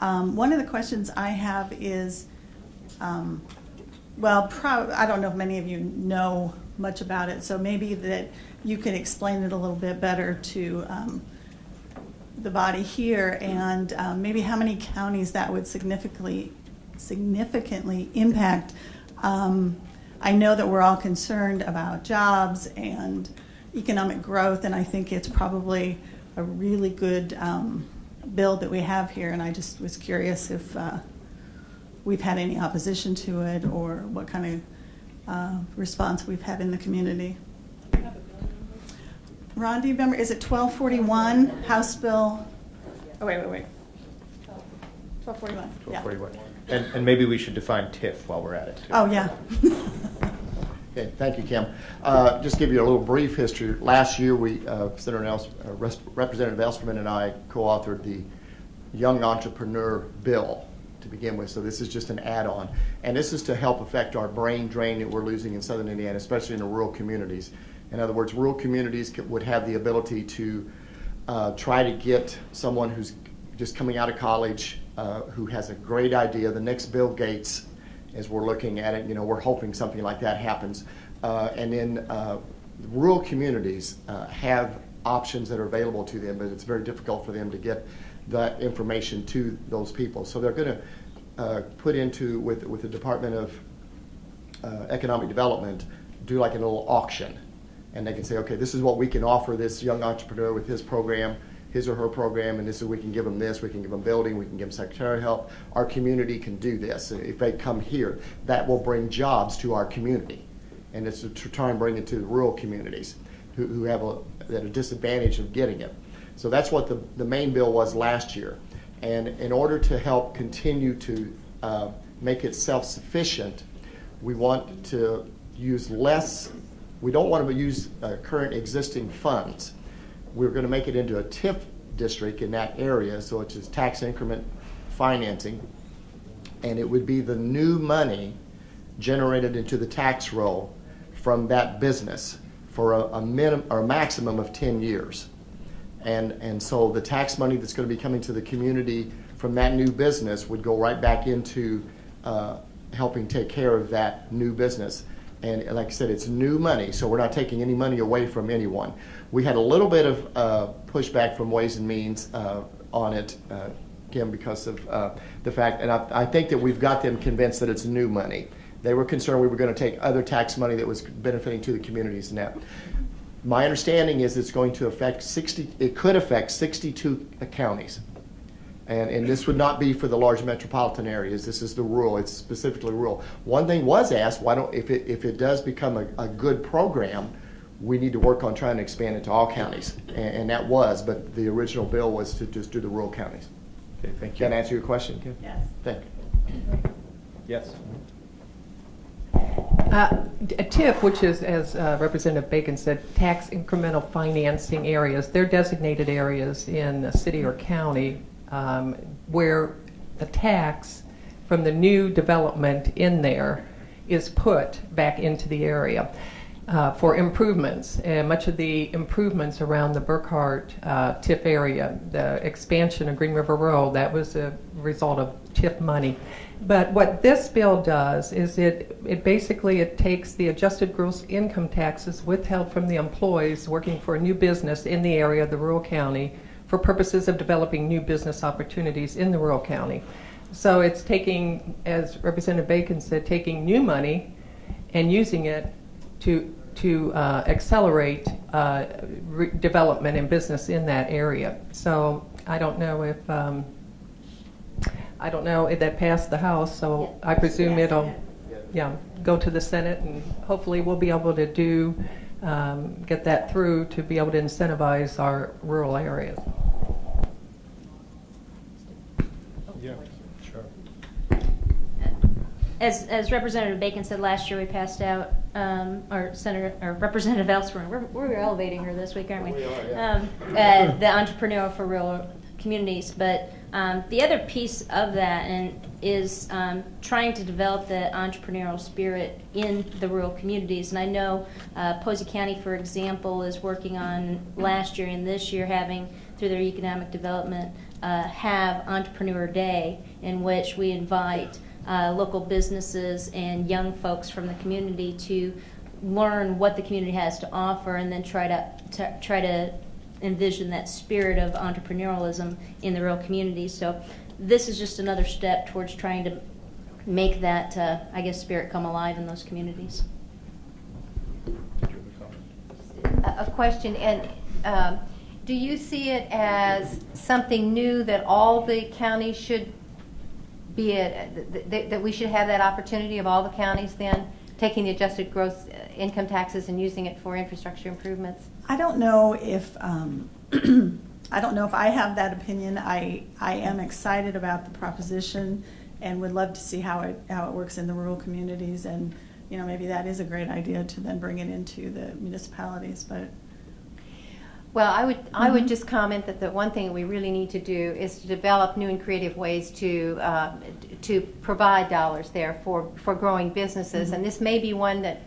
One of the questions I have is, I don't know if many of you know much about it, so maybe that you could explain it a little bit better to the body here, and maybe how many counties that would significantly impact. I know that we're all concerned about jobs and economic growth, and I think it's probably a really good bill that we have here, and I just was curious if we've had any opposition to it or what kind of response we've had in the community. Ron, do you remember, is it 1241, House Bill? Oh, wait. 1241. 1241. And maybe we should define TIF while we're at it, too. Oh, yeah. Okay, thank you, Kim. Just give you a little brief history. Last year, Representative Ellspermann and I co-authored the Young Entrepreneur Bill to begin with, so this is just an add-on. And this is to help affect our brain drain that we're losing in southern Indiana, especially in the rural communities. In other words, rural communities would have the ability to try to get someone who's just coming out of college, who has a great idea, the next Bill Gates, as we're looking at it, we're hoping something like that happens. And then rural communities have options that are available to them, but it's very difficult for them to get that information to those people. So they're going to put into, with the Department of Economic Development, do like a little auction. And they can say, okay, this is what we can offer this young entrepreneur with his program, his or her program, and this is, we can give them this, we can give them building, we can give them secretarial help. Our community can do this. If they come here, that will bring jobs to our community. And it's to try and bring it to the rural communities who have a disadvantage of getting it. So that's what the main bill was last year. And in order to help continue to make it self-sufficient, we want to use less. We don't want to use current existing funds. We're going to make it into a TIF district in that area, so it's just tax increment financing, and it would be the new money generated into the tax roll from that business for a minimum or maximum of 10 years. And so the tax money that's going to be coming to the community from that new business would go right back into helping take care of that new business. And like I said, it's new money, so we're not taking any money away from anyone. We had a little bit of pushback from Ways and Means on it, Kim, because of the fact, and I think that we've got them convinced that it's new money. They were concerned we were going to take other tax money that was benefiting to the communities now. My understanding is it's going to affect 62 counties. And this would not be for the large metropolitan areas. This is the rural. It's specifically rural. One thing was asked: why don't, if it does become a good program, we need to work on trying to expand it to all counties. And that was, but the original bill was to just do the rural counties. Okay, thank you. Can I answer your question, Kim? Yes. Thank you. Yes. A TIF, which is, as Representative Bacon said, tax incremental financing areas, they're designated areas in a city or county where the tax from the new development in there is put back into the area for improvements. And much of the improvements around the Burkhart TIF area, the expansion of Green River Road, that was a result of TIF money. But what this bill does is it basically takes the adjusted gross income taxes withheld from the employees working for a new business in the area of the rural county for purposes of developing new business opportunities in the rural county. So it's taking, as Representative Bacon said, taking new money and using it to accelerate development and business in that area. So I don't know if that passed the House, so I presume it'll go to the Senate, and hopefully we'll be able to get that through to be able to incentivize our rural areas. Yeah, sure. As Representative Bacon said, last year we passed out, or Representative Ellspermann, we're elevating her this week, aren't we? We are, yeah. The Entrepreneur for Rural Communities. But The other piece of that is trying to develop the entrepreneurial spirit in the rural communities. And I know Posey County, for example, is working on last year and this year having, through their economic development, have Entrepreneur Day, in which we invite local businesses and young folks from the community to learn what the community has to offer, and then try to envision that spirit of entrepreneurialism in the rural communities. So this is just another step towards trying to make that, spirit come alive in those communities. A question, and do you see it as something new that all the counties should be that we should have that opportunity of all the counties then taking the adjusted gross income taxes and using it for infrastructure improvements? I don't know if I have that opinion. I am excited about the proposition and would love to see how it works in the rural communities, and maybe that is a great idea to then bring it into the municipalities. But well, I would just comment that the one thing we really need to do is to develop new and creative ways to provide dollars there for growing businesses, and this may be one that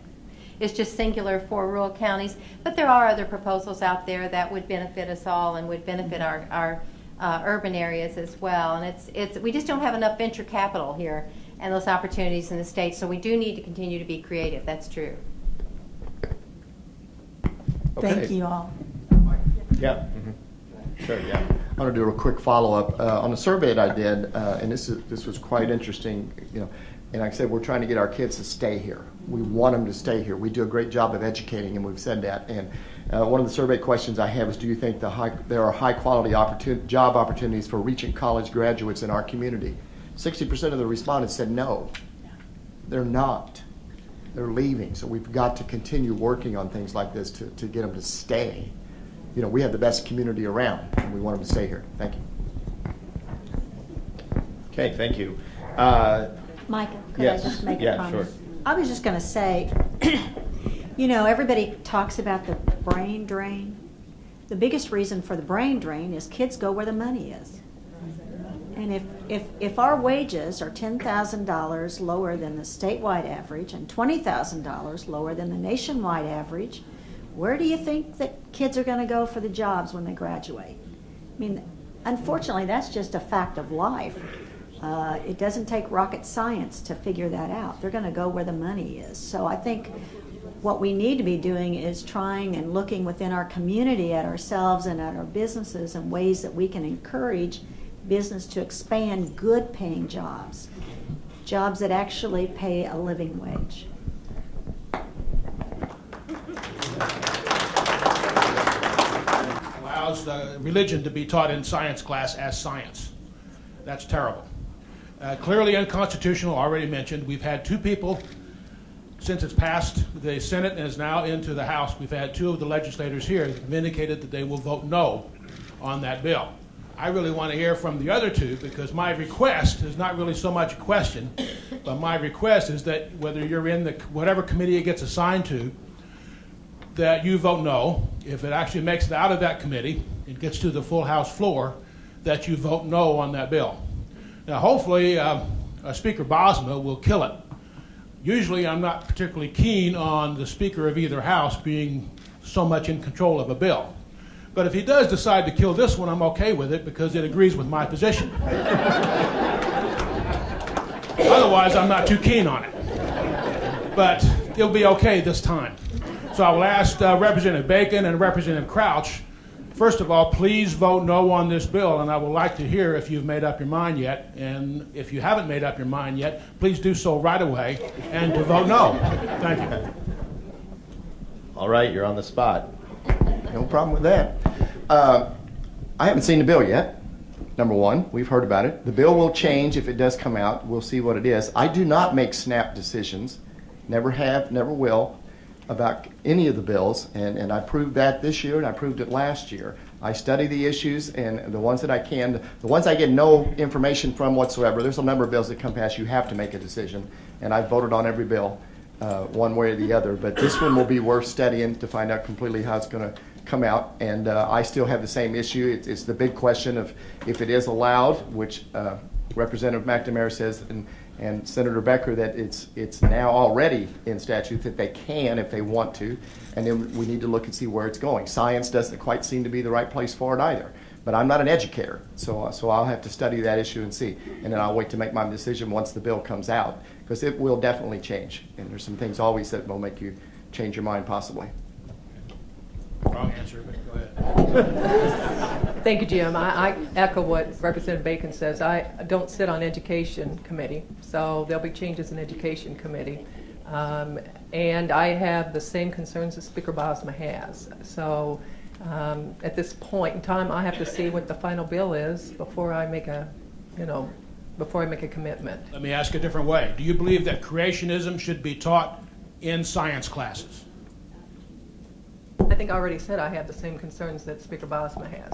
is just singular for rural counties, but there are other proposals out there that would benefit us all and would benefit our urban areas as well. And it's we just don't have enough venture capital here and those opportunities in the state, so we do need to continue to be creative. That's true. Okay. Thank you all. Yeah. Mm-hmm. Sure. Yeah. I want to do a quick follow-up on a survey that I did, and this was quite interesting. And like I said, we're trying to get our kids to stay here. We want them to stay here. We do a great job of educating, and we've said that. And one of the survey questions I have is, do you think there are high-quality job opportunities for recent college graduates in our community? 60% of the respondents said no. They're not. They're leaving. So we've got to continue working on things like this to get them to stay. We have the best community around, and we want them to stay here. Thank you. Okay. Thank you. Micah, could Yes. I just make a Yeah, comment? sure. I was just going to say, everybody talks about the brain drain. The biggest reason for the brain drain is kids go where the money is. And if our wages are $10,000 lower than the statewide average and $20,000 lower than the nationwide average, where do you think that kids are going to go for the jobs when they graduate? I mean, unfortunately, that's just a fact of life. It doesn't take rocket science to figure that out. They're going to go where the money is. So I think what we need to be doing is trying and looking within our community at ourselves and at our businesses and ways that we can encourage business to expand good paying jobs that actually pay a living wage. Allows religion to be taught in science class as science. That's terrible. Clearly unconstitutional, already mentioned. We've had two people, since it's passed the Senate and is now into the House, we've had two of the legislators here that have indicated that they will vote no on that bill. I really want to hear from the other two, because my request is not really so much a question, but my request is that whether you're in whatever committee it gets assigned to, that you vote no. If it actually makes it out of that committee, it gets to the full House floor, that you vote no on that bill. Now, hopefully, Speaker Bosma will kill it. Usually, I'm not particularly keen on the Speaker of either House being so much in control of a bill. But if he does decide to kill this one, I'm okay with it, because it agrees with my position. Otherwise, I'm not too keen on it. But it'll be okay this time. So I will ask Representative Bacon and Representative Crouch, first of all, please vote no on this bill, and I would like to hear if you've made up your mind yet. And if you haven't made up your mind yet, please do so right away and to vote no. Thank you. All right, you're on the spot. No problem with that. I haven't seen the bill yet. Number one, we've heard about it. The bill will change if it does come out. We'll see what it is. I do not make snap decisions. Never have, never will, about any of the bills. And I proved that this year, and I proved it last year. I study the issues, and the ones that I can, the ones I get no information from whatsoever, there's a number of bills that come past you have to make a decision. And I've voted on every bill one way or the other. But this one will be worth studying to find out completely how it's going to come out, and I still have the same issue. It's the big question of if it is allowed, which Representative McNamara says, and Senator Becker, that it's now already in statute that they can if they want to, and then we need to look and see where it's going. Science doesn't quite seem to be the right place for it either. But I'm not an educator, so I'll have to study that issue and see, and then I'll wait to make my decision once the bill comes out, because it will definitely change, and there's some things always that will make you change your mind possibly. Wrong answer, but go ahead. Thank you, Jim. I echo what Representative Bacon says. I don't sit on Education Committee, so there'll be changes in Education Committee. And I have the same concerns that Speaker Bosma has. So at this point in time, I have to see what the final bill is before I make a commitment. Let me ask a different way. Do you believe that creationism should be taught in science classes? I think I already said I have the same concerns that Speaker Bosma has.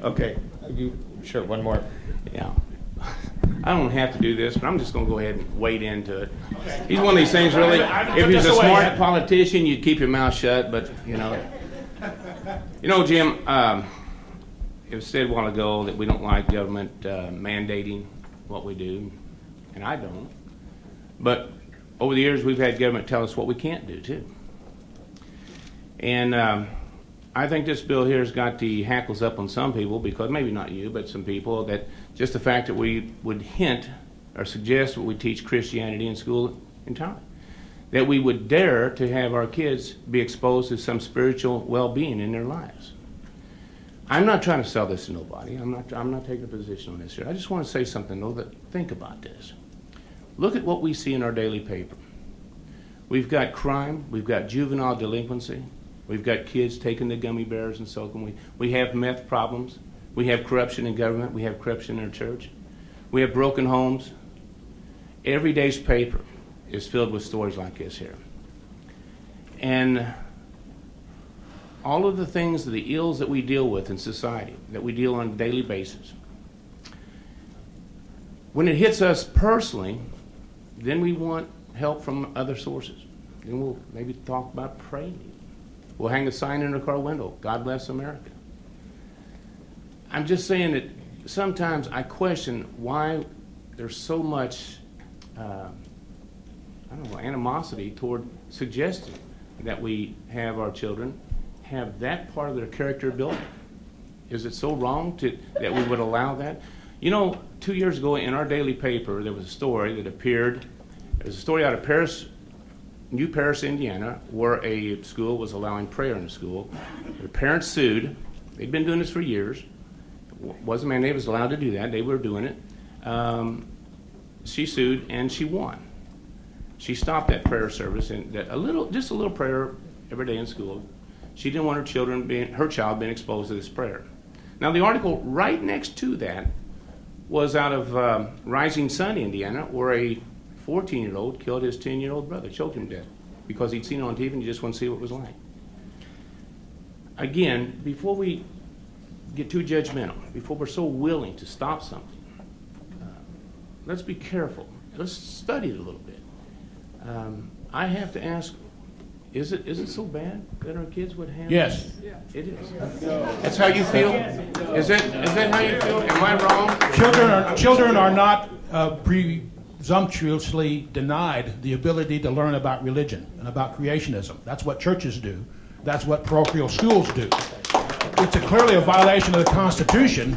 Okay. Sure, one more. Yeah. I don't have to do this, but I'm just going to go ahead and wade into it. He's one of these things, really. If he was a smart politician, you'd keep your mouth shut, but, Jim, it was said a while ago that we don't like government mandating what we do, and I don't. But over the years, we've had government tell us what we can't do, too. And I think this bill here has got the hackles up on some people, because maybe not you, but some people, that just the fact that we would hint or suggest that we teach Christianity in school entirely. That we would dare to have our kids be exposed to some spiritual well-being in their lives. I'm not trying to sell this to nobody. I'm not taking a position on this here. I just want to say something, though, that think about this. Look at what we see in our daily paper. We've got crime. We've got juvenile delinquency. We've got kids taking the gummy bears and soaking. We have meth problems. We have corruption in government. We have corruption in our church. We have broken homes. Every day's paper is filled with stories like this here. And all of the things, the ills that we deal with in society, that we deal on a daily basis, when it hits us personally, then we want help from other sources. Then we'll maybe talk about praying. We'll hang a sign in our car window, God bless America. I'm just saying that sometimes I question why there's so much animosity toward suggesting that we have our children have that part of their character building. Is it so wrong that we would allow that? 2 years ago in our daily paper, there was a story that appeared. There was a story out of New Paris, Indiana, where a school was allowing prayer in the school. The parents sued. They'd been doing this for years. It wasn't mandated, was allowed to do that. They were doing it. She sued and she won. She stopped that prayer service and just a little prayer every day in school. She didn't want her child being exposed to this prayer. Now the article right next to that was out of Rising Sun, Indiana, where a 14-year-old killed his 10-year-old brother, choked him to death, because he'd seen it on TV and he just wanted to see what it was like. Again, before we get too judgmental, before we're so willing to stop something, let's be careful. Let's study it a little bit. I have to ask, is it so bad that our kids would have? Yes. It is. That's how you feel? Is that how you feel? Am I wrong? Children are not presumptuously denied the ability to learn about religion and about creationism. That's what churches do. That's what parochial schools do. It's clearly a violation of the Constitution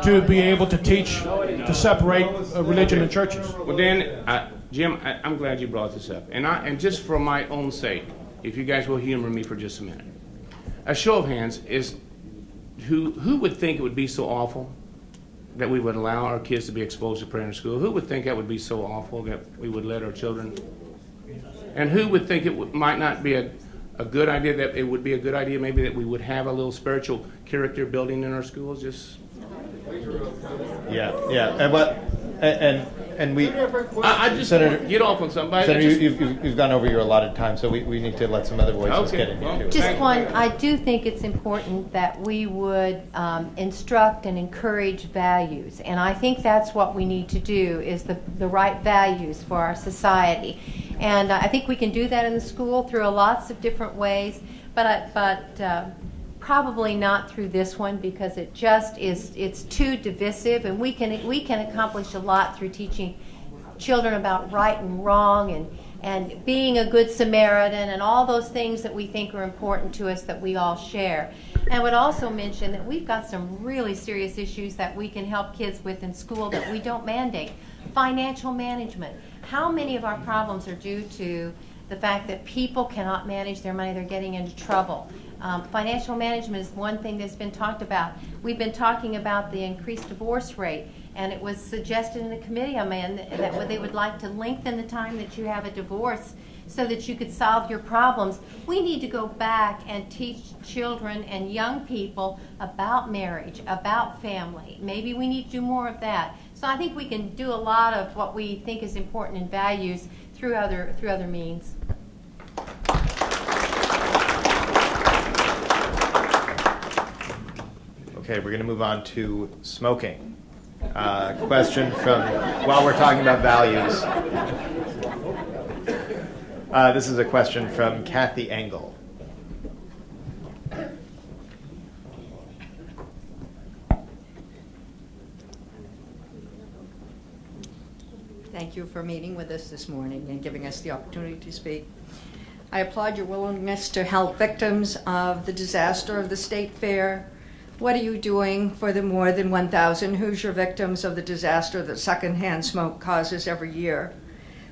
to be able to teach, to separate religion and churches. Well, Dan, Jim, I'm glad you brought this up. And just for my own sake, if you guys will humor me for just a minute. A show of hands is who would think it would be so awful that we would allow our kids to be exposed to prayer in school? Who would think that would be so awful that we would let our children? And who would think it might not be a good idea, that it would be a good idea maybe that we would have a little spiritual character building in our schools? Just yeah. And we. I just Senator, get off on somebody. Senator, you've gone over your allotted time, so we need to let some other voices get in here too. Just one. I do think it's important that we would instruct and encourage values, and I think that's what we need to do, is the right values for our society. And I think we can do that in the school through lots of different ways, but probably not through this one, because it just it's too divisive, and we can accomplish a lot through teaching children about right and wrong and being a good Samaritan and all those things that we think are important to us that we all share. And I would also mention that we've got some really serious issues that we can help kids with in school that we don't mandate. Financial management. How many of our problems are due to the fact that people cannot manage their money, they're getting into trouble? Financial management is one thing that's been talked about. We've been talking about the increased divorce rate, and it was suggested in the committee that they would like to lengthen the time that you have a divorce so that you could solve your problems. We need to go back and teach children and young people about marriage, about family. Maybe we need to do more of that. So I think we can do a lot of what we think is important in values through other means. Okay, we're going to move on to smoking. Question from, while we're talking about values, this is a question from Kathy Engel. Thank you for meeting with us this morning and giving us the opportunity to speak. I applaud your willingness to help victims of the disaster of the State Fair. What are you doing for the more than 1,000 Hoosier victims of the disaster that secondhand smoke causes every year?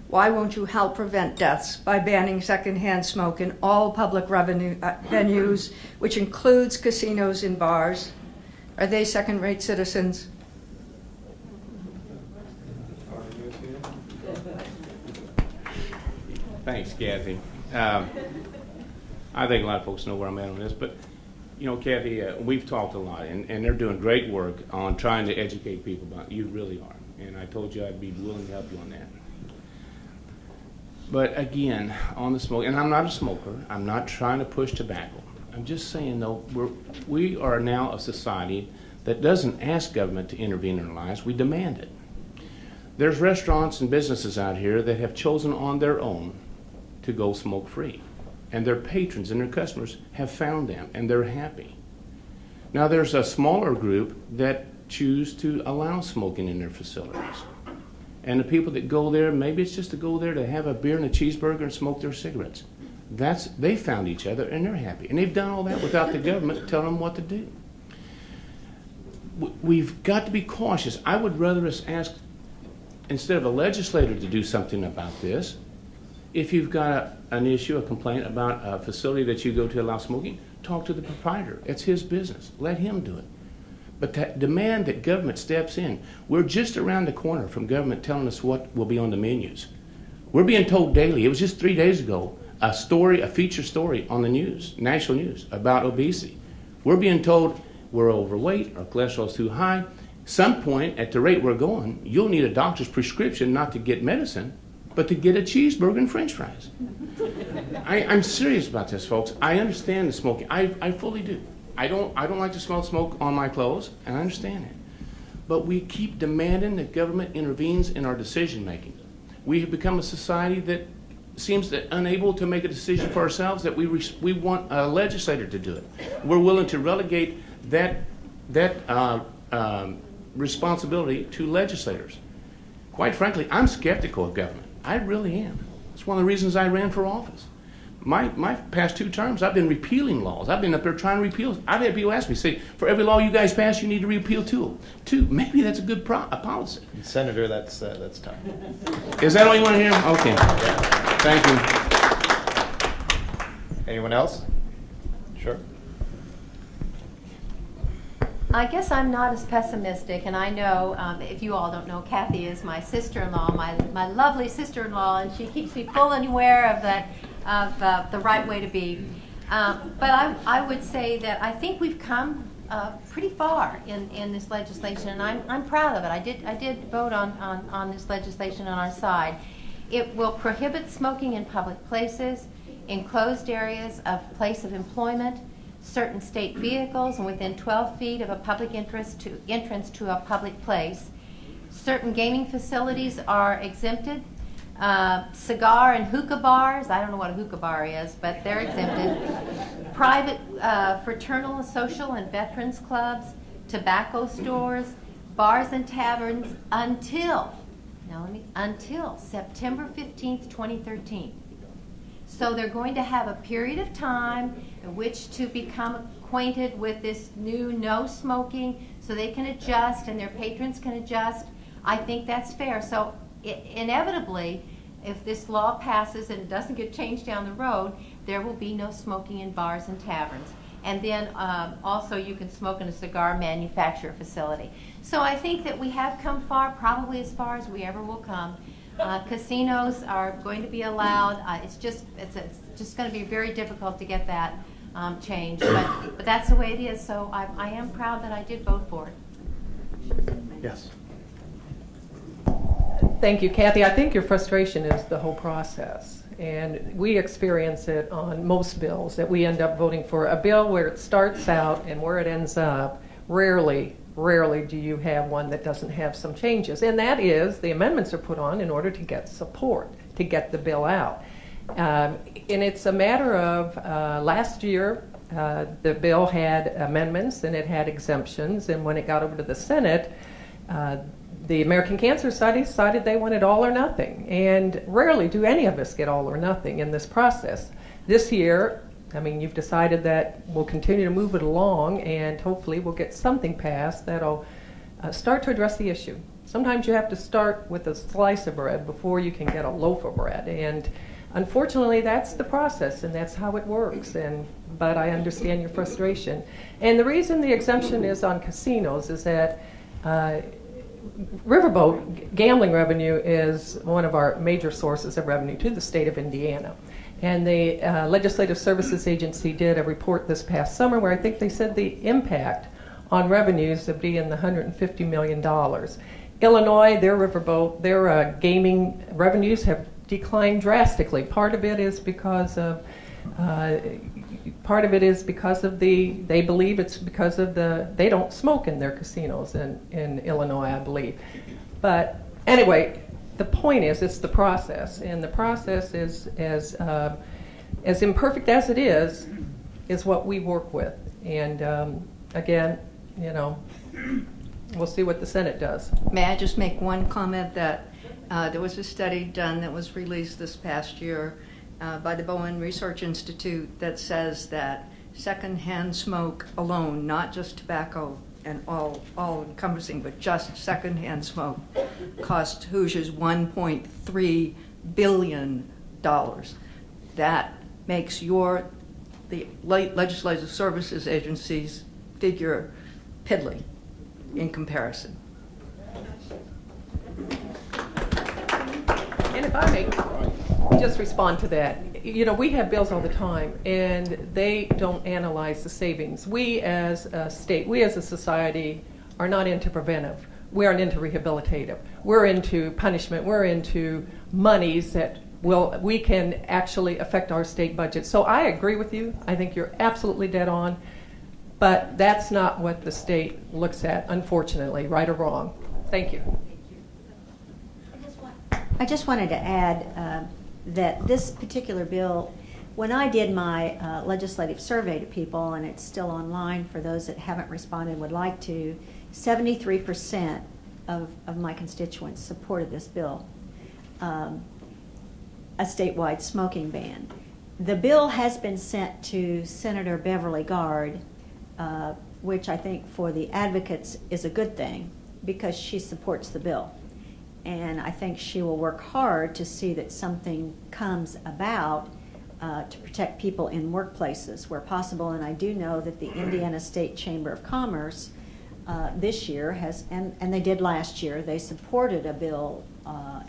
Why won't you help prevent deaths by banning secondhand smoke in all public venues, which includes casinos and bars? Are they second-rate citizens? Thanks, Kathy. I think a lot of folks know where I'm at on this, but you know, Kathy, we've talked a lot, and they're doing great work on trying to educate people about it. You really are, and I told you I'd be willing to help you on that. But again, on the smoke, and I'm not a smoker, I'm not trying to push tobacco. I'm just saying, though, we are now a society that doesn't ask government to intervene in our lives, we demand it. There's restaurants and businesses out here that have chosen on their own to go smoke-free. And their patrons and their customers have found them, and they're happy. Now, there's a smaller group that choose to allow smoking in their facilities. And the people that go there, maybe it's just to go there to have a beer and a cheeseburger and smoke their cigarettes. They found each other, and they're happy. And they've done all that without the government telling them what to do. We've got to be cautious. I would rather us ask, instead of a legislator to do something about this, if you've got an issue, a complaint about a facility that you go to allow smoking, talk to the proprietor. It's his business. Let him do it. But to demand that government steps in. We're just around the corner from government telling us what will be on the menus. We're being told daily. It was just 3 days ago, a feature story on the news, national news, about obesity. We're being told we're overweight, our cholesterol's too high. Some point, at the rate we're going, you'll need a doctor's prescription not to get medicine, but to get a cheeseburger and french fries. I'm serious about this, folks. I understand the smoking. I fully do. I don't like to smell smoke on my clothes, and I understand that. But we keep demanding that government intervenes in our decision making. We have become a society that seems unable to make a decision for ourselves, that we want a legislator to do it. We're willing to relegate that responsibility to legislators. Quite frankly, I'm skeptical of government. I really am. It's one of the reasons I ran for office. My past 2 terms, I've been repealing laws. I've been up there trying to repeal. I've had people ask me, say, for every law you guys pass, you need to repeal two. Maybe that's a good policy. Senator, that's tough. Is that all you want to hear? Okay. Yeah. Thank you. Anyone else? Sure. I guess I'm not as pessimistic, and I know, if you all don't know, Kathy is my sister-in-law, my lovely sister-in-law, and she keeps me full and aware of the right way to be. But I would say that I think we've come pretty far in this legislation, and I'm proud of it. I did vote on this legislation on our side. It will prohibit smoking in public places, enclosed areas of place of employment, certain state vehicles, and within 12 feet of a public entrance to a public place. Certain gaming facilities are exempted. Cigar and hookah bars, I don't know what a hookah bar is, but they're exempted. Private fraternal, social, and veterans clubs, tobacco stores, bars and taverns until September 15th, 2013. So they're going to have a period of time in which to become acquainted with this new no smoking so they can adjust and their patrons can adjust. I think that's fair. So inevitably, if this law passes and it doesn't get changed down the road, there will be no smoking in bars and taverns. And then also you can smoke in a cigar manufacturer facility. So I think that we have come far, probably as far as we ever will come. Casinos are going to be allowed. It's just going to be very difficult to get that changed. But that's the way it is. So I am proud that I did vote for it. Yes. Thank you, Kathy. I think your frustration is the whole process. And we experience it on most bills, that we end up voting for a bill where it starts out and where it ends up. Rarely do you have one that doesn't have some changes. And that is, the amendments are put on in order to get support, to get the bill out. And it's a matter of last year, the bill had amendments and it had exemptions. And when it got over to the Senate, the American Cancer Society decided they wanted all or nothing. And rarely do any of us get all or nothing in this process. This year, I mean, you've decided that we'll continue to move it along and hopefully we'll get something passed that'll start to address the issue. Sometimes you have to start with a slice of bread before you can get a loaf of bread. And unfortunately, that's the process and that's how it works. But I understand your frustration. And the reason the exemption is on casinos is that riverboat gambling revenue is one of our major sources of revenue to the state of Indiana. And the Legislative Services Agency did a report this past summer where I think they said the impact on revenues would be in the $150 million. Illinois, their riverboat, their gaming revenues have declined drastically. Part of it is because of they believe it's because of they don't smoke in their casinos in Illinois, I believe. But anyway, the point is it's the process, and the process is as imperfect as it is what we work with. And again, we'll see what the Senate does. May I just make one comment that there was a study done that was released this past year by the Bowen Research Institute that says that secondhand smoke alone, not just tobacco and all encompassing, but just secondhand smoke, cost Hoosiers $1.3 billion. That makes the Legislative Services Agency's figure piddly in comparison. And if I may just respond to that, we have bills all the time, and they don't analyze the savings. We as a state, we as a society are not into preventive. We aren't into rehabilitative. We're into punishment. We're into monies that we can actually affect our state budget. So I agree with you. I think you're absolutely dead on. But that's not what the state looks at, unfortunately, right or wrong. Thank you. I just wanted to add that this particular bill, when I did my legislative survey to people, and it's still online for those that haven't responded and would like to, 73% of my constituents supported this bill, a statewide smoking ban. The bill has been sent to Senator Beverly Gard, which I think for the advocates is a good thing because she supports the bill. And I think she will work hard to see that something comes about to protect people in workplaces where possible. And I do know that the Indiana State Chamber of Commerce this year has, and they did last year, they supported a bill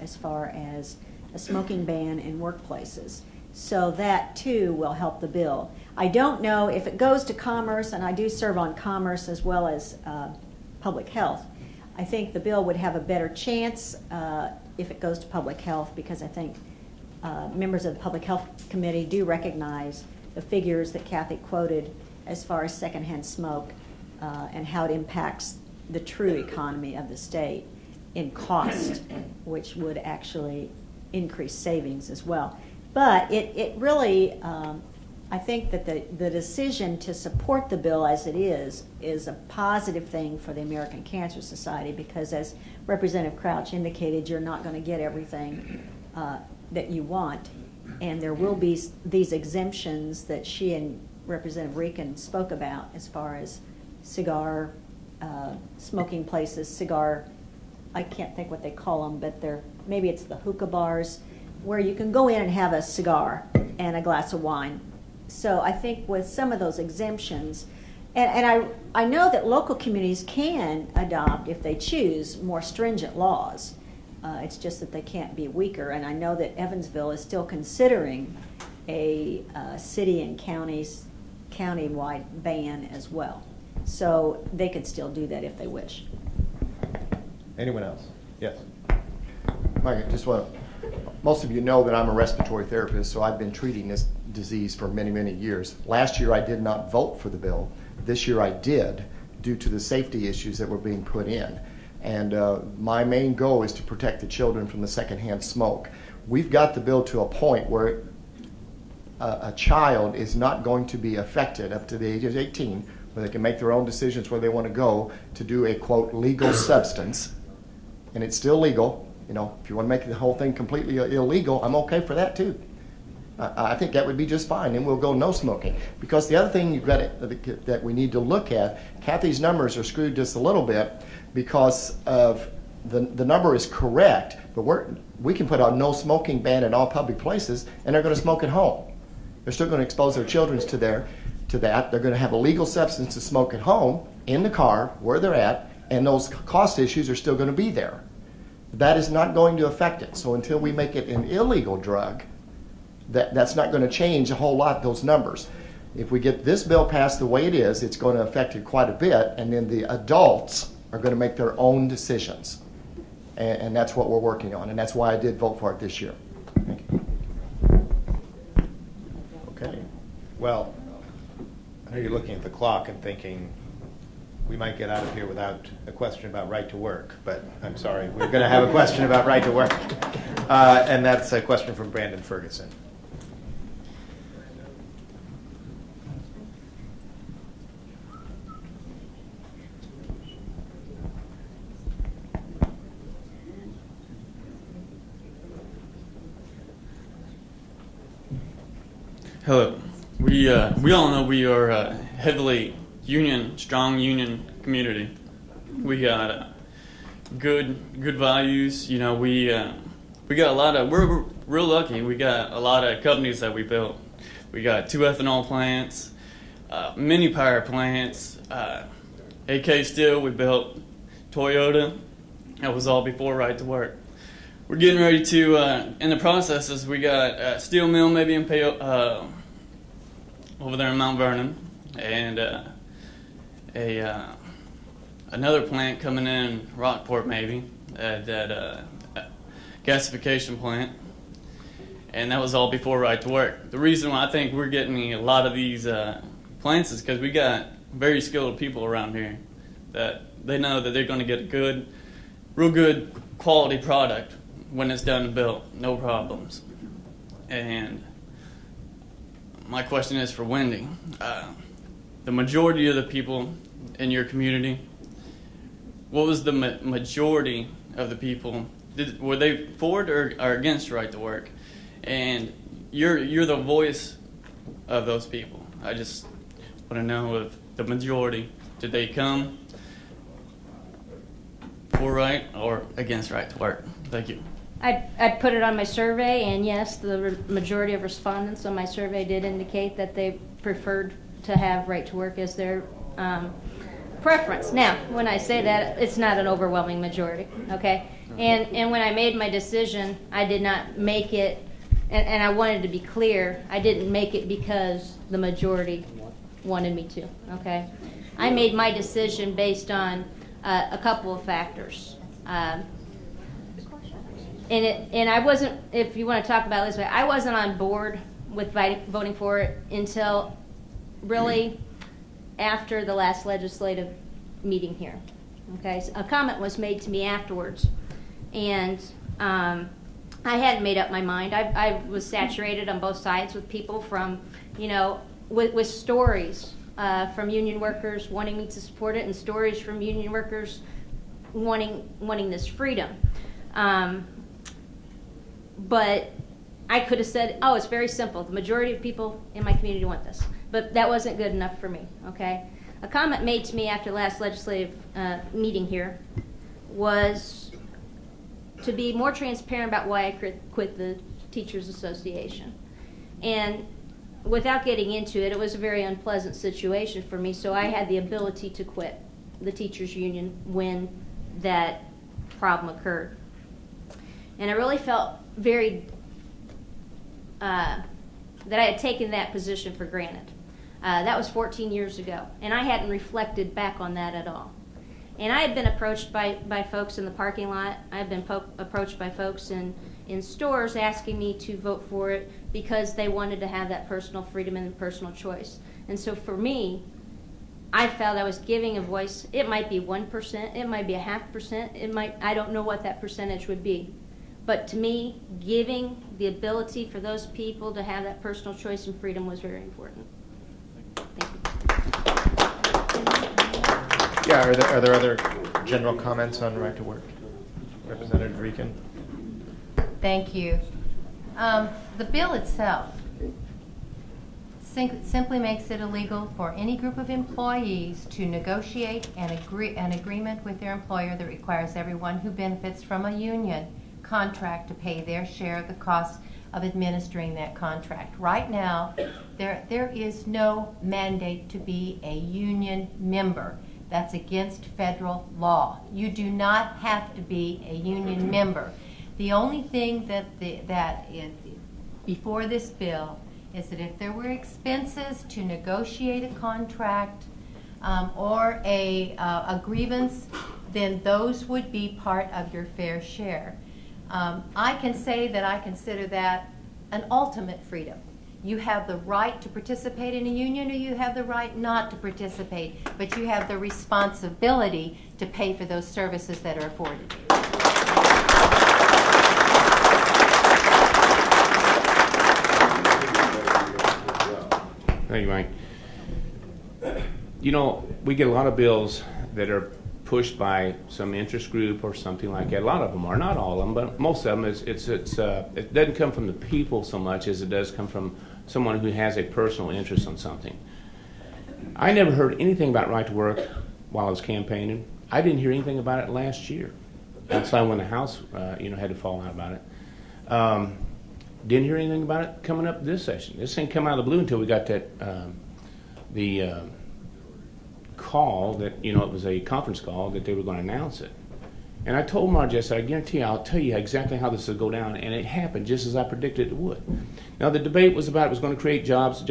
as far as a smoking ban in workplaces. So that too will help the bill. I don't know if it goes to commerce, and I do serve on commerce as well as public health. I think the bill would have a better chance if it goes to public health, because I think members of the Public Health Committee do recognize the figures that Kathy quoted as far as secondhand smoke and how it impacts the true economy of the state in cost, which would actually increased savings as well. But it really, I think that the decision to support the bill as it is a positive thing for the American Cancer Society, because as Representative Crouch indicated, you're not going to get everything that you want. And there will be these exemptions that she and Representative Rican spoke about as far as cigar, smoking places, I can't think what they call them, but maybe it's the hookah bars, where you can go in and have a cigar and a glass of wine. So I think with some of those exemptions, and I know that local communities can adopt, if they choose, more stringent laws. It's just that they can't be weaker. And I know that Evansville is still considering a city and countywide ban as well. So they could still do that if they wish. Anyone else? Yes. Mike, most of you know that I'm a respiratory therapist, so I've been treating this disease for many, many years. Last year I did not vote for the bill. This year I did, due to the safety issues that were being put in. And my main goal is to protect the children from the secondhand smoke. We've got the bill to a point where a child is not going to be affected up to the age of 18, where they can make their own decisions where they want to go to do a, quote, legal substance. And it's still legal. You know, if you want to make the whole thing completely illegal, I'm okay for that too. I think that would be just fine, and we'll go no smoking. Because the other thing that we need to look at, Kathy's numbers are screwed just a little bit because of the number is correct, but we can put out no smoking ban in all public places, and they're going to smoke at home. They're still going to expose their children to that. They're going to have a legal substance to smoke at home, in the car, where they're at, and those cost issues are still going to be there. That is not going to affect it. So until we make it an illegal drug, that's not going to change a whole lot, those numbers. If we get this bill passed the way it is, it's going to affect it quite a bit, and then the adults are going to make their own decisions. And that's what we're working on, and that's why I did vote for it this year. Thank you. Okay. Well, I know you're looking at the clock and thinking, we might get out of here without a question about right to work, but I'm sorry, we're going to have a question about right to work. And that's a question from Brandon Ferguson. Hello. We all know we are a heavily strong union community. We got good values. You know, we got a lot of. We're real lucky. We got a lot of companies that we built. We got 2 ethanol plants, mini power plants, AK Steel. We built Toyota. That was all before Right to Work. We're getting ready to. In the processes, we got a steel mill maybe in over there in Mount Vernon, and another plant coming in Rockport maybe, that gasification plant, and that was all before Right to Work. The reason why I think we're getting a lot of these plants is because we got very skilled people around here that they know that they're going to get a real good quality product when it's done and built, no problems. And my question is for Wendy. The majority of the people in your community, what was the majority of the people? Were they for it or against Right to Work? And you're the voice of those people. I just want to know if the majority, did they come for right or against Right to Work? Thank you. I'd put it on my survey, and yes, the majority of respondents on my survey did indicate that they preferred to have Right to Work as their preference. Now, when I say that, it's not an overwhelming majority, okay? And when I made my decision, I did not make it, and I wanted to be clear, I didn't make it because the majority wanted me to, okay? I made my decision based on a couple of factors. And I wasn't, if you want to talk about it this way, I wasn't on board with voting for it until really after the last legislative meeting here. Okay, so a comment was made to me afterwards, and I hadn't made up my mind. I was saturated on both sides with people from, with stories from union workers wanting me to support it, and stories from union workers wanting this freedom. But I could have said, oh, it's very simple. The majority of people in my community want this. But that wasn't good enough for me, okay? A comment made to me after last legislative meeting here was to be more transparent about why I quit the Teachers Association. And without getting into it, it was a very unpleasant situation for me, so I had the ability to quit the teachers union when that problem occurred. And I really felt very that I had taken that position for granted. That was 14 years ago, and I hadn't reflected back on that at all. And I had been approached by folks in the parking lot. I had been approached by folks in stores asking me to vote for it because they wanted to have that personal freedom and personal choice. And so for me, I felt I was giving a voice. It might be 1%, it might be 0.5%, I don't know what that percentage would be. But to me, giving the ability for those people to have that personal choice and freedom was very important. Thank you. Yeah, are there other general comments on right to work? Representative Rican. Thank you. The bill itself simply makes it illegal for any group of employees to negotiate an agreement with their employer that requires everyone who benefits from a union contract to pay their share of the cost of administering that contract. Right now, there is no mandate to be a union member. That's against federal law. You do not have to be a union member. The only thing that is before this bill is that if there were expenses to negotiate a contract or a grievance, then those would be part of your fair share. I can say that I consider that an ultimate freedom. You have the right to participate in a union, or you have the right not to participate, but you have the responsibility to pay for those services that are afforded you. Thank you, Mike. We get a lot of bills that are pushed by some interest group or something like that. A lot of them are, not all of them, but most of them. It doesn't come from the people so much as it does come from someone who has a personal interest on something. I never heard anything about right to work while I was campaigning. I didn't hear anything about it last year. That's why when the House, had to fall out about it. Didn't hear anything about it coming up this session. This ain't come out of the blue until we got that the call that it was a conference call that they were going to announce it. And I told Margie, I said, I guarantee you, I'll tell you exactly how this will go down, and it happened just as I predicted it would. Now, the debate was about it was going to create jobs.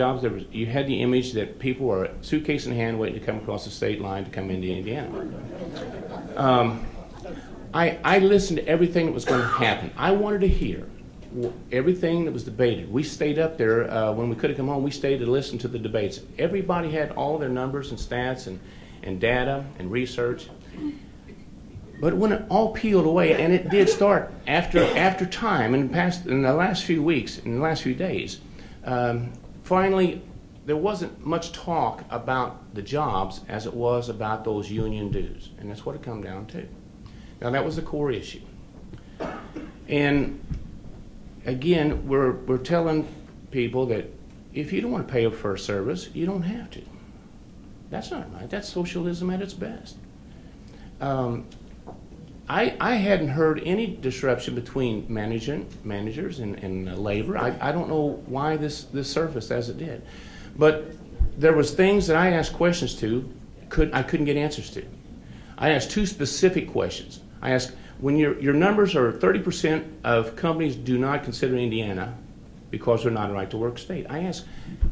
You had the image that people were suitcase in hand waiting to come across the state line to come into Indiana. I listened to everything that was going to happen. I wanted to hear everything that was debated. We stayed up there when we could have come home. We stayed to listen to the debates. Everybody had all their numbers and stats and data and research. But when it all peeled away, and it did start after time, in the last few weeks, in the last few days, finally there wasn't much talk about the jobs as it was about those union dues, and that's what it come down to. Now that was the core issue, and again, we're telling people that if you don't want to pay for a service, you don't have to. That's not right. That's socialism at its best. I hadn't heard any disruption between managers and labor. I don't know why this surfaced as it did. But there was things that I asked questions to, I couldn't get answers to. I asked two specific questions. I asked, when your numbers are 30% of companies do not consider Indiana because they're not a right-to-work state. I asked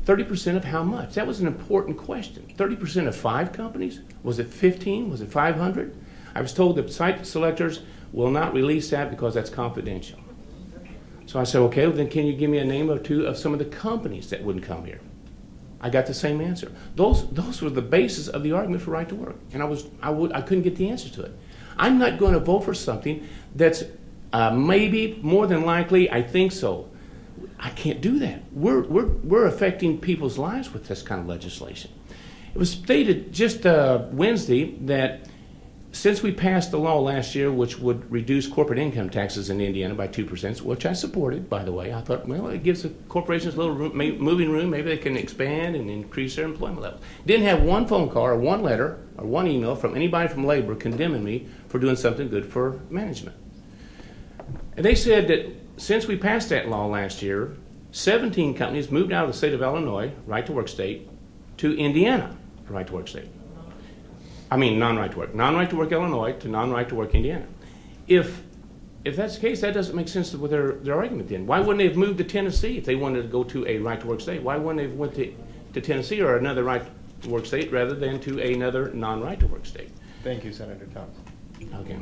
30% of how much? That was an important question. 30% of 5 companies? Was it 15? Was it 500? I was told that site selectors will not release that because that's confidential. So I said, okay, well then can you give me a name or two of some of the companies that wouldn't come here? I got the same answer. Those were the basis of the argument for right to work, and I couldn't get the answer to it. I'm not going to vote for something that's Maybe, more than likely, I think so. I can't do that. We're affecting people's lives with this kind of legislation. It was stated just Wednesday that since we passed the law last year, which would reduce corporate income taxes in Indiana by 2%, which I supported, by the way, I thought, well, it gives the corporations a little moving room. Maybe they can expand and increase their employment levels. Didn't have one phone call or one letter or one email from anybody from labor condemning me for doing something good for management. And they said that since we passed that law last year, 17 companies moved out of the state of Illinois, right-to-work state, to Indiana, right-to-work state. Non-right to work. Non-right to work Illinois to non-right to work Indiana. If that's the case, that doesn't make sense with their argument then. Why wouldn't they have moved to Tennessee if they wanted to go to a right to work state? Why wouldn't they have went to Tennessee or another right to work state rather than to another non-right to work state? Thank you, Senator Thomas. Okay.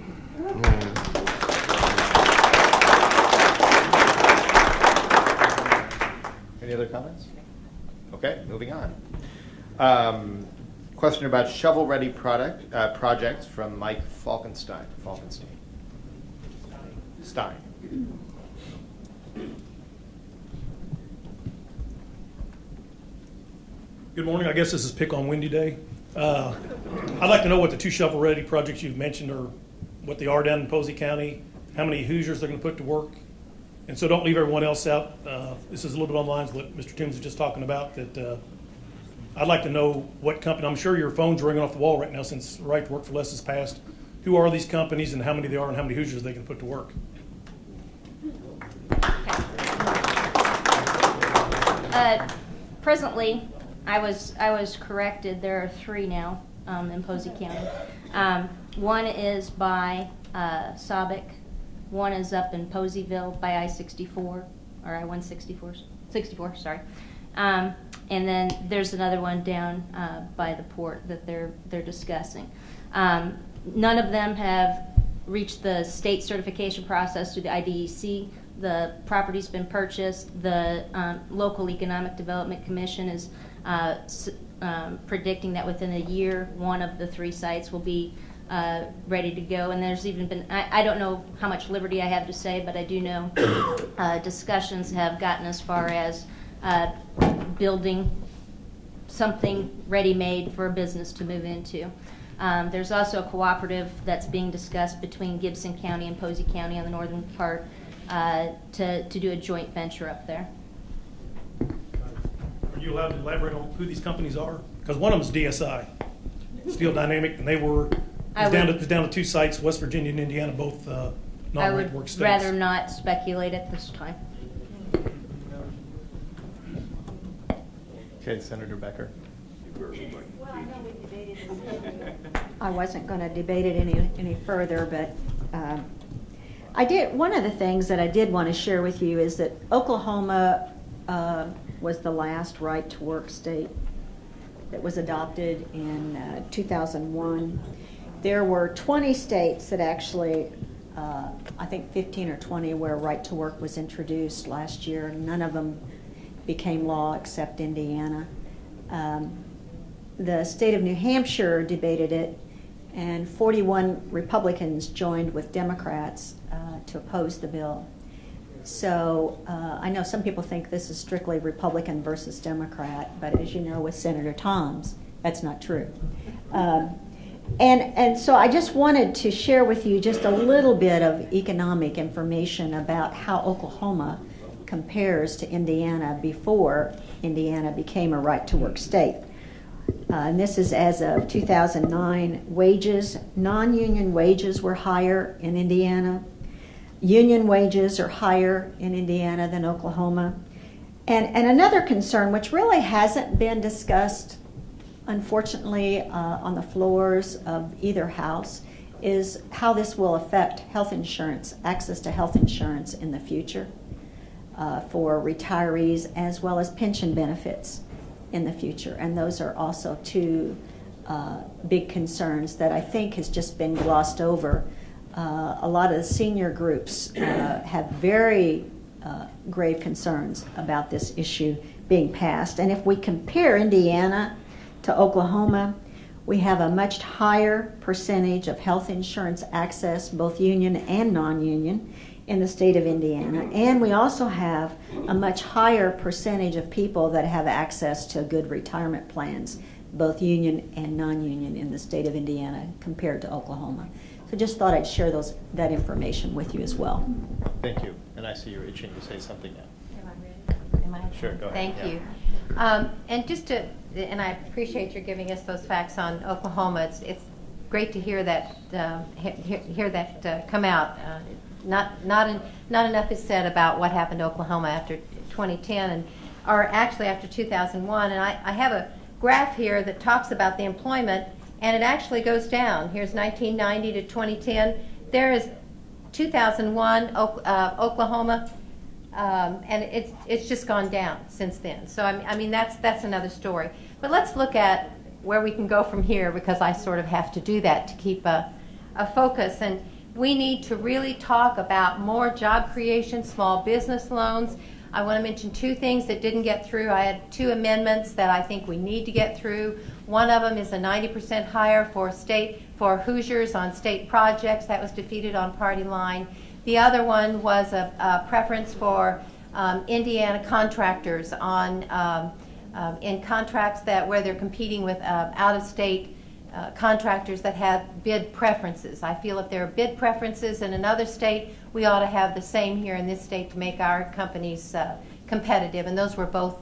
Any other comments? Okay, moving on. Question about shovel-ready projects from Mike Falkenstein. Stein. Good morning. I guess this is Pick on Windy Day. I'd like to know what the two shovel-ready projects you've mentioned are, what they are down in Posey County, how many Hoosiers they're going to put to work. And so don't leave everyone else out. This is a little bit on lines what Mr. Toombs was just talking about, that I'd like to know what company. I'm sure your phone's ringing off the wall right now since Right to Work for Less is passed. Who are these companies and how many they are and how many Hoosiers they can put to work? Presently, I was corrected. There are 3 now in Posey County. One is by Sabic. One is up in Poseyville by I-64 or I-164. 64, sorry. And then there's another one down by the port that they're discussing. None of them have reached the state certification process through the IDEC. The property's been purchased. The local economic development commission is predicting that within a year, one of the 3 sites will be ready to go. And there's even been, I don't know how much liberty I have to say, but I do know discussions have gotten as far as building something ready-made for a business to move into. There's also a cooperative that's being discussed between Gibson County and Posey County on the northern part to do a joint venture up there. Are you allowed to elaborate on who these companies are? Because one of them is DSI, Steel Dynamic, and they were down to 2 sites, West Virginia and Indiana, both non-right work states. I would rather not speculate at this time. Okay, Senator Becker. I wasn't going to debate it any further, but one of the things that I did want to share with you is that Oklahoma was the last right-to-work state that was adopted in 2001. There were 20 states that actually, I think 15 or 20, where right-to-work was introduced last year. None of them became law except Indiana. The state of New Hampshire debated it, and 41 Republicans joined with Democrats to oppose the bill. So I know some people think this is strictly Republican versus Democrat, but as you know with Senator Thoms, that's not true. And so I just wanted to share with you just a little bit of economic information about how Oklahoma compares to Indiana before Indiana became a right-to-work state. And this is as of 2009. Wages, non-union wages were higher in Indiana. Union wages are higher in Indiana than Oklahoma. And another concern, which really hasn't been discussed, unfortunately, on the floors of either house, is how this will affect health insurance, access to health insurance in the future for retirees, as well as pension benefits in the future. And those are also 2 big concerns that I think has just been glossed over. A lot of the senior groups have very grave concerns about this issue being passed. And if we compare Indiana to Oklahoma, we have a much higher percentage of health insurance access, both union and non-union, in the state of Indiana. And we also have a much higher percentage of people that have access to good retirement plans, both union and non-union, in the state of Indiana compared to Oklahoma. So just thought I'd share that information with you as well. Thank you. And I see you're itching to say something now. Am I ready? Am I? Sure, go ahead. Thank you. And I appreciate your giving us those facts on Oklahoma. It's great to hear that come out. Not enough is said about what happened to Oklahoma after 2010, or actually after 2001. And I have a graph here that talks about the employment, and it actually goes down. Here's 1990 to 2010. There is 2001 Oklahoma, and it's just gone down since then. So I mean that's another story. But let's look at where we can go from here, because I sort of have to do that to keep a focus. And we need to really talk about more job creation, small business loans. I want to mention two things that didn't get through. I had two amendments that I think we need to get through. One of them is a 90% hire for Hoosiers on state projects. That was defeated on party line. The other one was a preference for Indiana contractors on in contracts where they're competing with out-of-state contractors that have bid preferences. I feel if there are bid preferences in another state, we ought to have the same here in this state to make our companies competitive, and those were both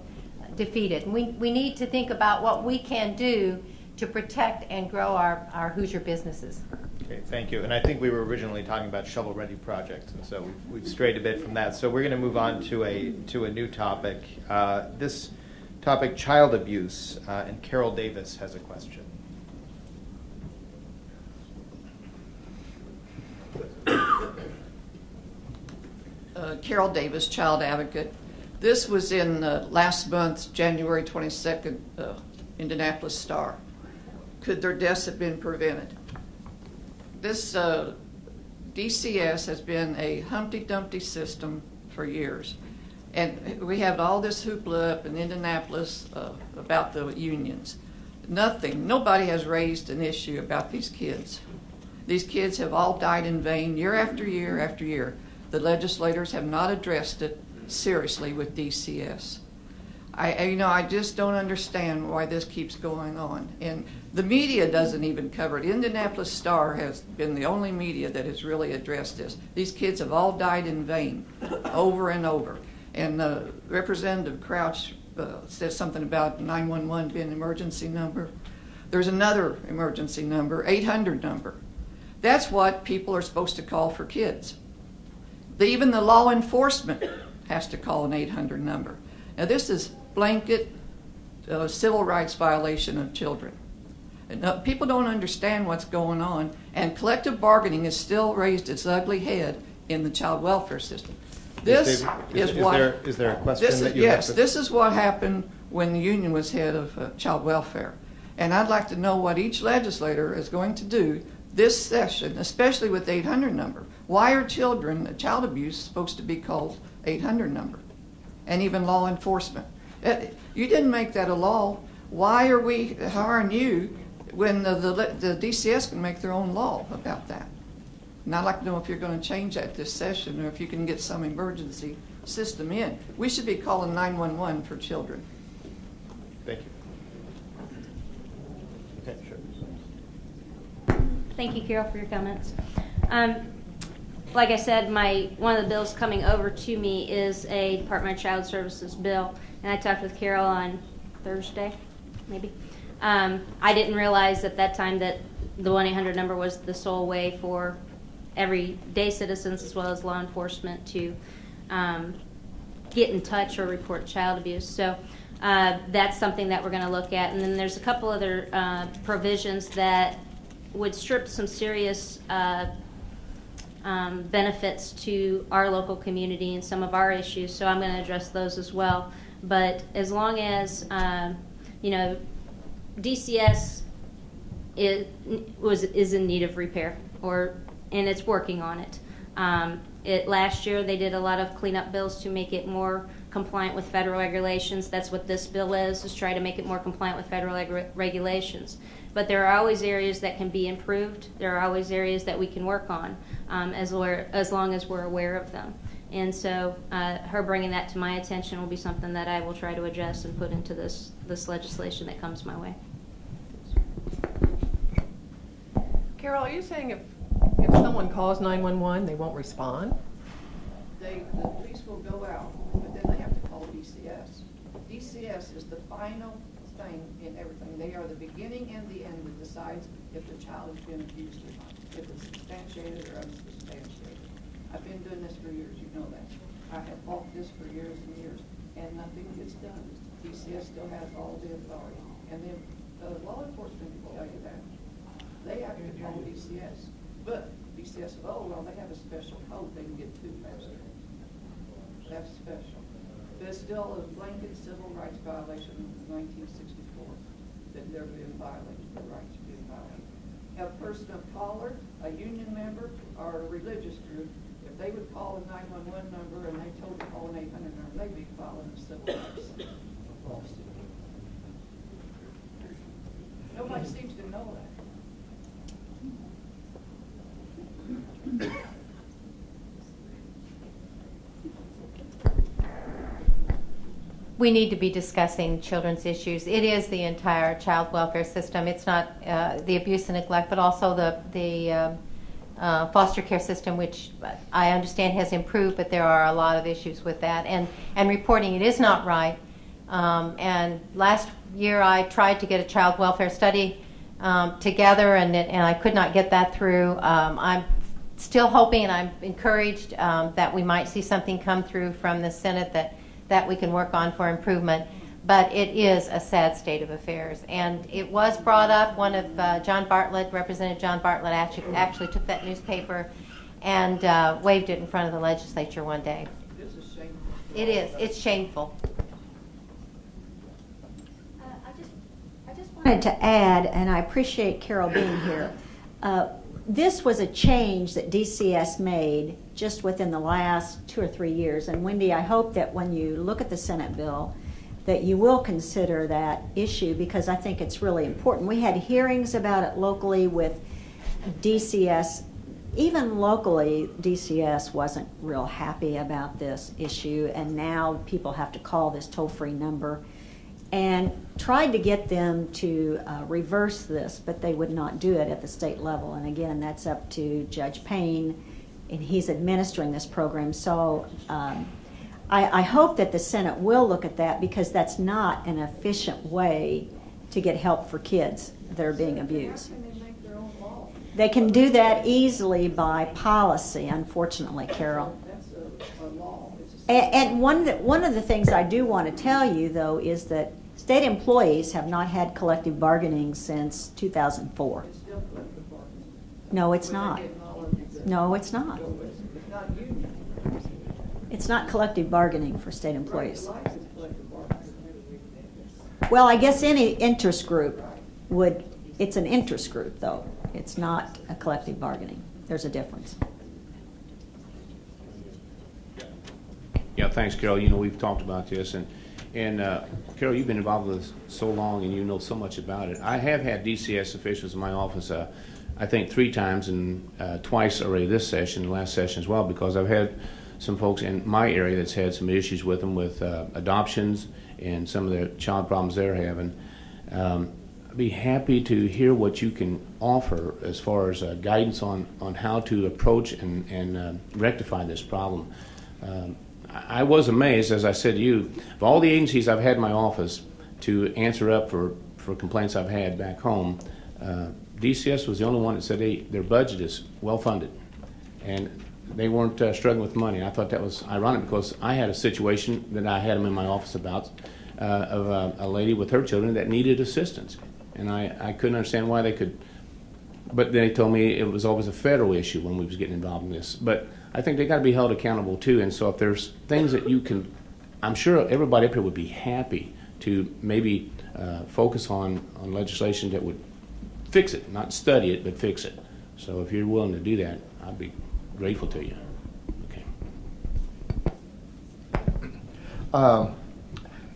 defeated. And we need to think about what we can do to protect and grow our Hoosier businesses. Okay, thank you. And I think we were originally talking about shovel-ready projects, and so we've strayed a bit from that. So we're going to move on to a new topic. This topic, child abuse, and Carol Davis has a question. Carol Davis, child advocate. This was in last month's January 22nd Indianapolis Star. Could their deaths have been prevented? This DCS has been a Humpty Dumpty system for years. And we have all this hoopla up in Indianapolis about the unions. Nobody has raised an issue about these kids. These kids have all died in vain year after year after year. The legislators have not addressed it seriously with DCS. I just don't understand why this keeps going on. And the media doesn't even cover it. Indianapolis Star has been the only media that has really addressed this. These kids have all died in vain over and over. And Representative Crouch says something about 911 being an emergency number. There's another emergency number, 800 number. That's what people are supposed to call for kids. Even the law enforcement has to call an 800 number. Now this is blanket civil rights violation of children. And, people don't understand what's going on, and collective bargaining has still raised its ugly head in the child welfare system. Is there a question that you have? Yes, this is what happened when the union was head of child welfare. And I'd like to know what each legislator is going to do this session, especially with the 800 number. Why are child abuse supposed to be called 800 number? And even law enforcement. You didn't make that a law. Why are we hiring you when the DCS can make their own law about that? And I'd like to know if you're going to change that this session, or if you can get some emergency system in. We should be calling 911 for children. Thank you. Okay, sure. Thank you, Carol, for your comments. Like I said, one of the bills coming over to me is a Department of Child Services bill, and I talked with Carol on Thursday, maybe. I didn't realize at that time that the 1-800 number was the sole way for everyday citizens as well as law enforcement to get in touch or report child abuse. So that's something that we're going to look at. And then there's a couple other provisions that would strip some serious benefits to our local community and some of our issues. So I'm going to address those as well. But as long as, DCS is in need of repair, and it's working on it. Last year they did a lot of cleanup bills to make it more compliant with federal regulations. That's what this bill is try to make it more compliant with federal regulations. But there are always areas that can be improved. There are always areas that we can work on, as long as we're aware of them. And so her bringing that to my attention will be something that I will try to adjust and put into this legislation that comes my way. Carol, are you saying if someone calls 911, they won't respond? The police will go out, but then they have to call DCS. DCS is the final thing in everything. They are the beginning and the end that decides if the child has been abused or not, if it's substantiated or unsubstantiated. I've been doing this for years, you know that. I have fought this for years and years, and nothing gets done. DCS still has all the authority. And then law enforcement will tell you that. They have to call DCS. But DCS, well, they have a special code they can get to faster. That's special. But it's still a blanket civil rights violation of 1964 that they're being violated, the rights are being violated. A person of color, a union member, or a religious group, if they would call a 911 number and they told to call an 800 number, they'd be filing a civil rights lawsuit. Nobody seems to know that. We need to be discussing children's issues. It is the entire child welfare system. It's not the abuse and neglect, but also the foster care system, which I understand has improved, but there are a lot of issues with that. And reporting it is not right. And last year I tried to get a child welfare study together, and I could not get that through. I'm still hoping, and I'm encouraged that we might see something come through from the Senate that we can work on for improvement. But it is a sad state of affairs. And it was brought up. One of Representative John Bartlett actually took that newspaper and waved it in front of the legislature one day. It is. It's shameful. I just wanted to add, and I appreciate Carol being here. This was a change that DCS made just within the last 2 or 3 years. And Wendy, I hope that when you look at the Senate bill, that you will consider that issue, because I think it's really important. We had hearings about it locally with DCS. Even locally, DCS wasn't real happy about this issue, and now people have to call this toll-free number, and tried to get them to reverse this, but they would not do it at the state level. And again, that's up to Judge Payne, and he's administering this program. So I hope that the Senate will look at that, because that's not an efficient way to get help for kids that are being abused. They can do that easily by policy, unfortunately, Carol. And one of the things I do want to tell you, though, is that state employees have not had collective bargaining since 2004. No, it's not. No, it's not. It's not collective bargaining for state employees. Well, I guess any interest group would, it's an interest group, though. It's not a collective bargaining. There's a difference. Yeah, thanks, Carol. You know, we've talked about this, and Carol, you've been involved with this so long, and you know so much about it. I have had DCS officials in my office, I think 3 times, and twice already this session, last session as well, because I've had some folks in my area that's had some issues with them with adoptions and some of the child problems they're having. I'd be happy to hear what you can offer as far as guidance on how to approach and rectify this problem. I was amazed, as I said to you, of all the agencies I've had in my office to answer up for complaints I've had back home, DCS was the only one that said their budget is well funded, and they weren't struggling with money. I thought that was ironic, because I had a situation that I had them in my office about of a lady with her children that needed assistance, and I couldn't understand why they could. But they told me it was always a federal issue when we was getting involved in this. But I think they got to be held accountable too. And so if there's things that you can, I'm sure everybody up here would be happy to maybe focus on legislation that would fix it, not study it, but fix it. So if you're willing to do that, I'd be grateful to you. Okay.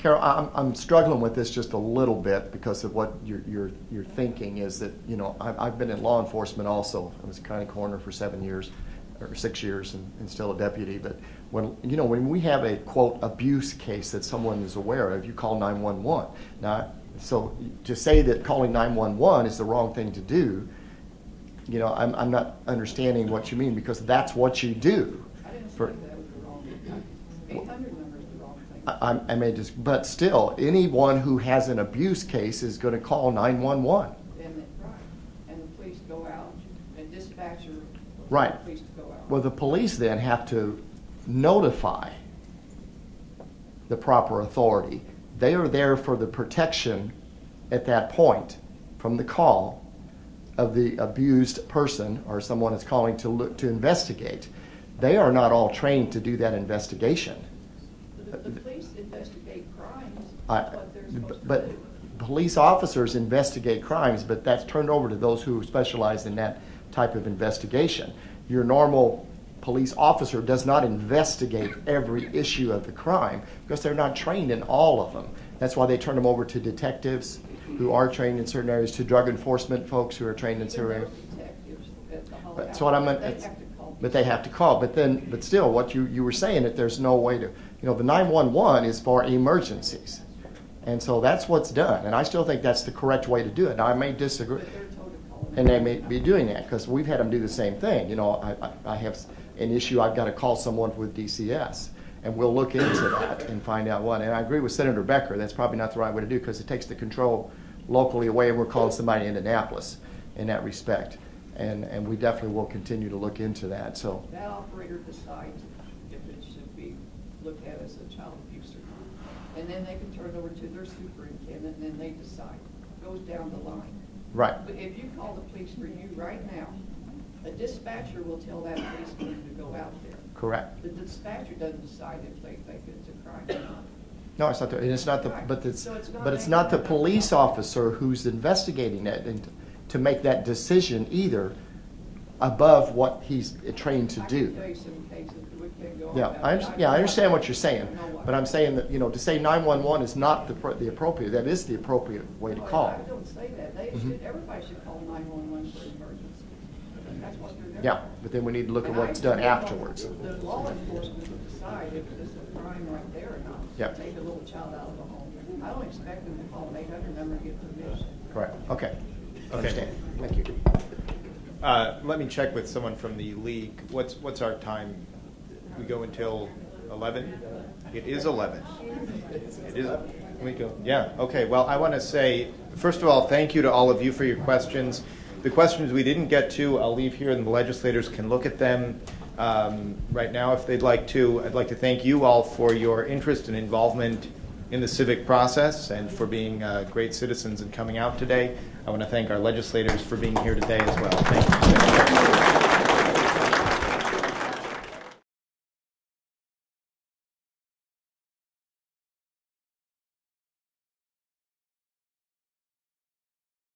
Carol, I'm struggling with this just a little bit because of what you're thinking is that, I've been in law enforcement also. I was a county coroner for 7 years or 6 years and still a deputy. But when we have a, quote, abuse case that someone is aware of, you call 911. Now, so to say that calling 911 is the wrong thing to do, I'm not understanding what you mean, because that's what you do. I didn't say that was the wrong thing. 800 number is the wrong thing. I may just, but still, anyone who has an abuse case is going to call 911. And the police go out, and dispatcher will Right. tell the police to go out. Well, the police then have to notify the proper authority. They are there for the protection at that point from the call of the abused person or someone that's calling to investigate. They are not all trained to do that investigation. The police investigate crimes. But police officers investigate crimes, but that's turned over to those who specialize in that type of investigation. Your normal police officer does not investigate every issue of the crime because they're not trained in all of them. That's why they turn them over to detectives who are trained in certain areas, to drug enforcement folks who are trained in certain areas. That's what I meant. But they have to call. But still, what you were saying, that there's no way to, the 911 is for emergencies. And so that's what's done. And I still think that's the correct way to do it. Now, I may disagree. And they may be doing that because we've had them do the same thing. I have an issue, I've got to call someone with DCS. And we'll look into that and find out what. And I agree with Senator Becker, that's probably not the right way to do because it takes the control locally away, and we're calling somebody in Indianapolis in that respect. And we definitely will continue to look into that. So that operator decides if it should be looked at as a child abuse or not. And then they can turn it over to their superintendent, and then they decide. It goes down the line. Right. But if you call the police for you right now, a dispatcher will tell that policeman to go out there. Correct. The dispatcher doesn't decide if they think it's a crime or not. No, it's not. It's not the. Right. But it's. So it's not But it's not the police officer who's investigating that and to make that decision either, above what he's trained to I do. can tell you some cases that we can't go on Yeah, about. I understand what you're saying, but I'm saying that to say 911 is not the appropriate. That is the appropriate way to call. I don't say that. Everybody should call 911 for emergency. That's what they're there. Yeah, but then we need to look at what's done afterwards. The law enforcement will decide if it's a crime right there or not. Yep. Take a little child out of the home. I don't expect them to call an 800 number and get permission. Correct. Okay. Understand. Thank you. Let me check with someone from the league. What's our time? We go until 11? It is 11. It is. We go. Yeah. Okay. Well, I want to say, first of all, thank you to all of you for your questions. The questions we didn't get to, I'll leave here, and the legislators can look at them right now if they'd like to. I'd like to thank you all for your interest and involvement in the civic process and for being great citizens and coming out today. I want to thank our legislators for being here today as well. Thank you.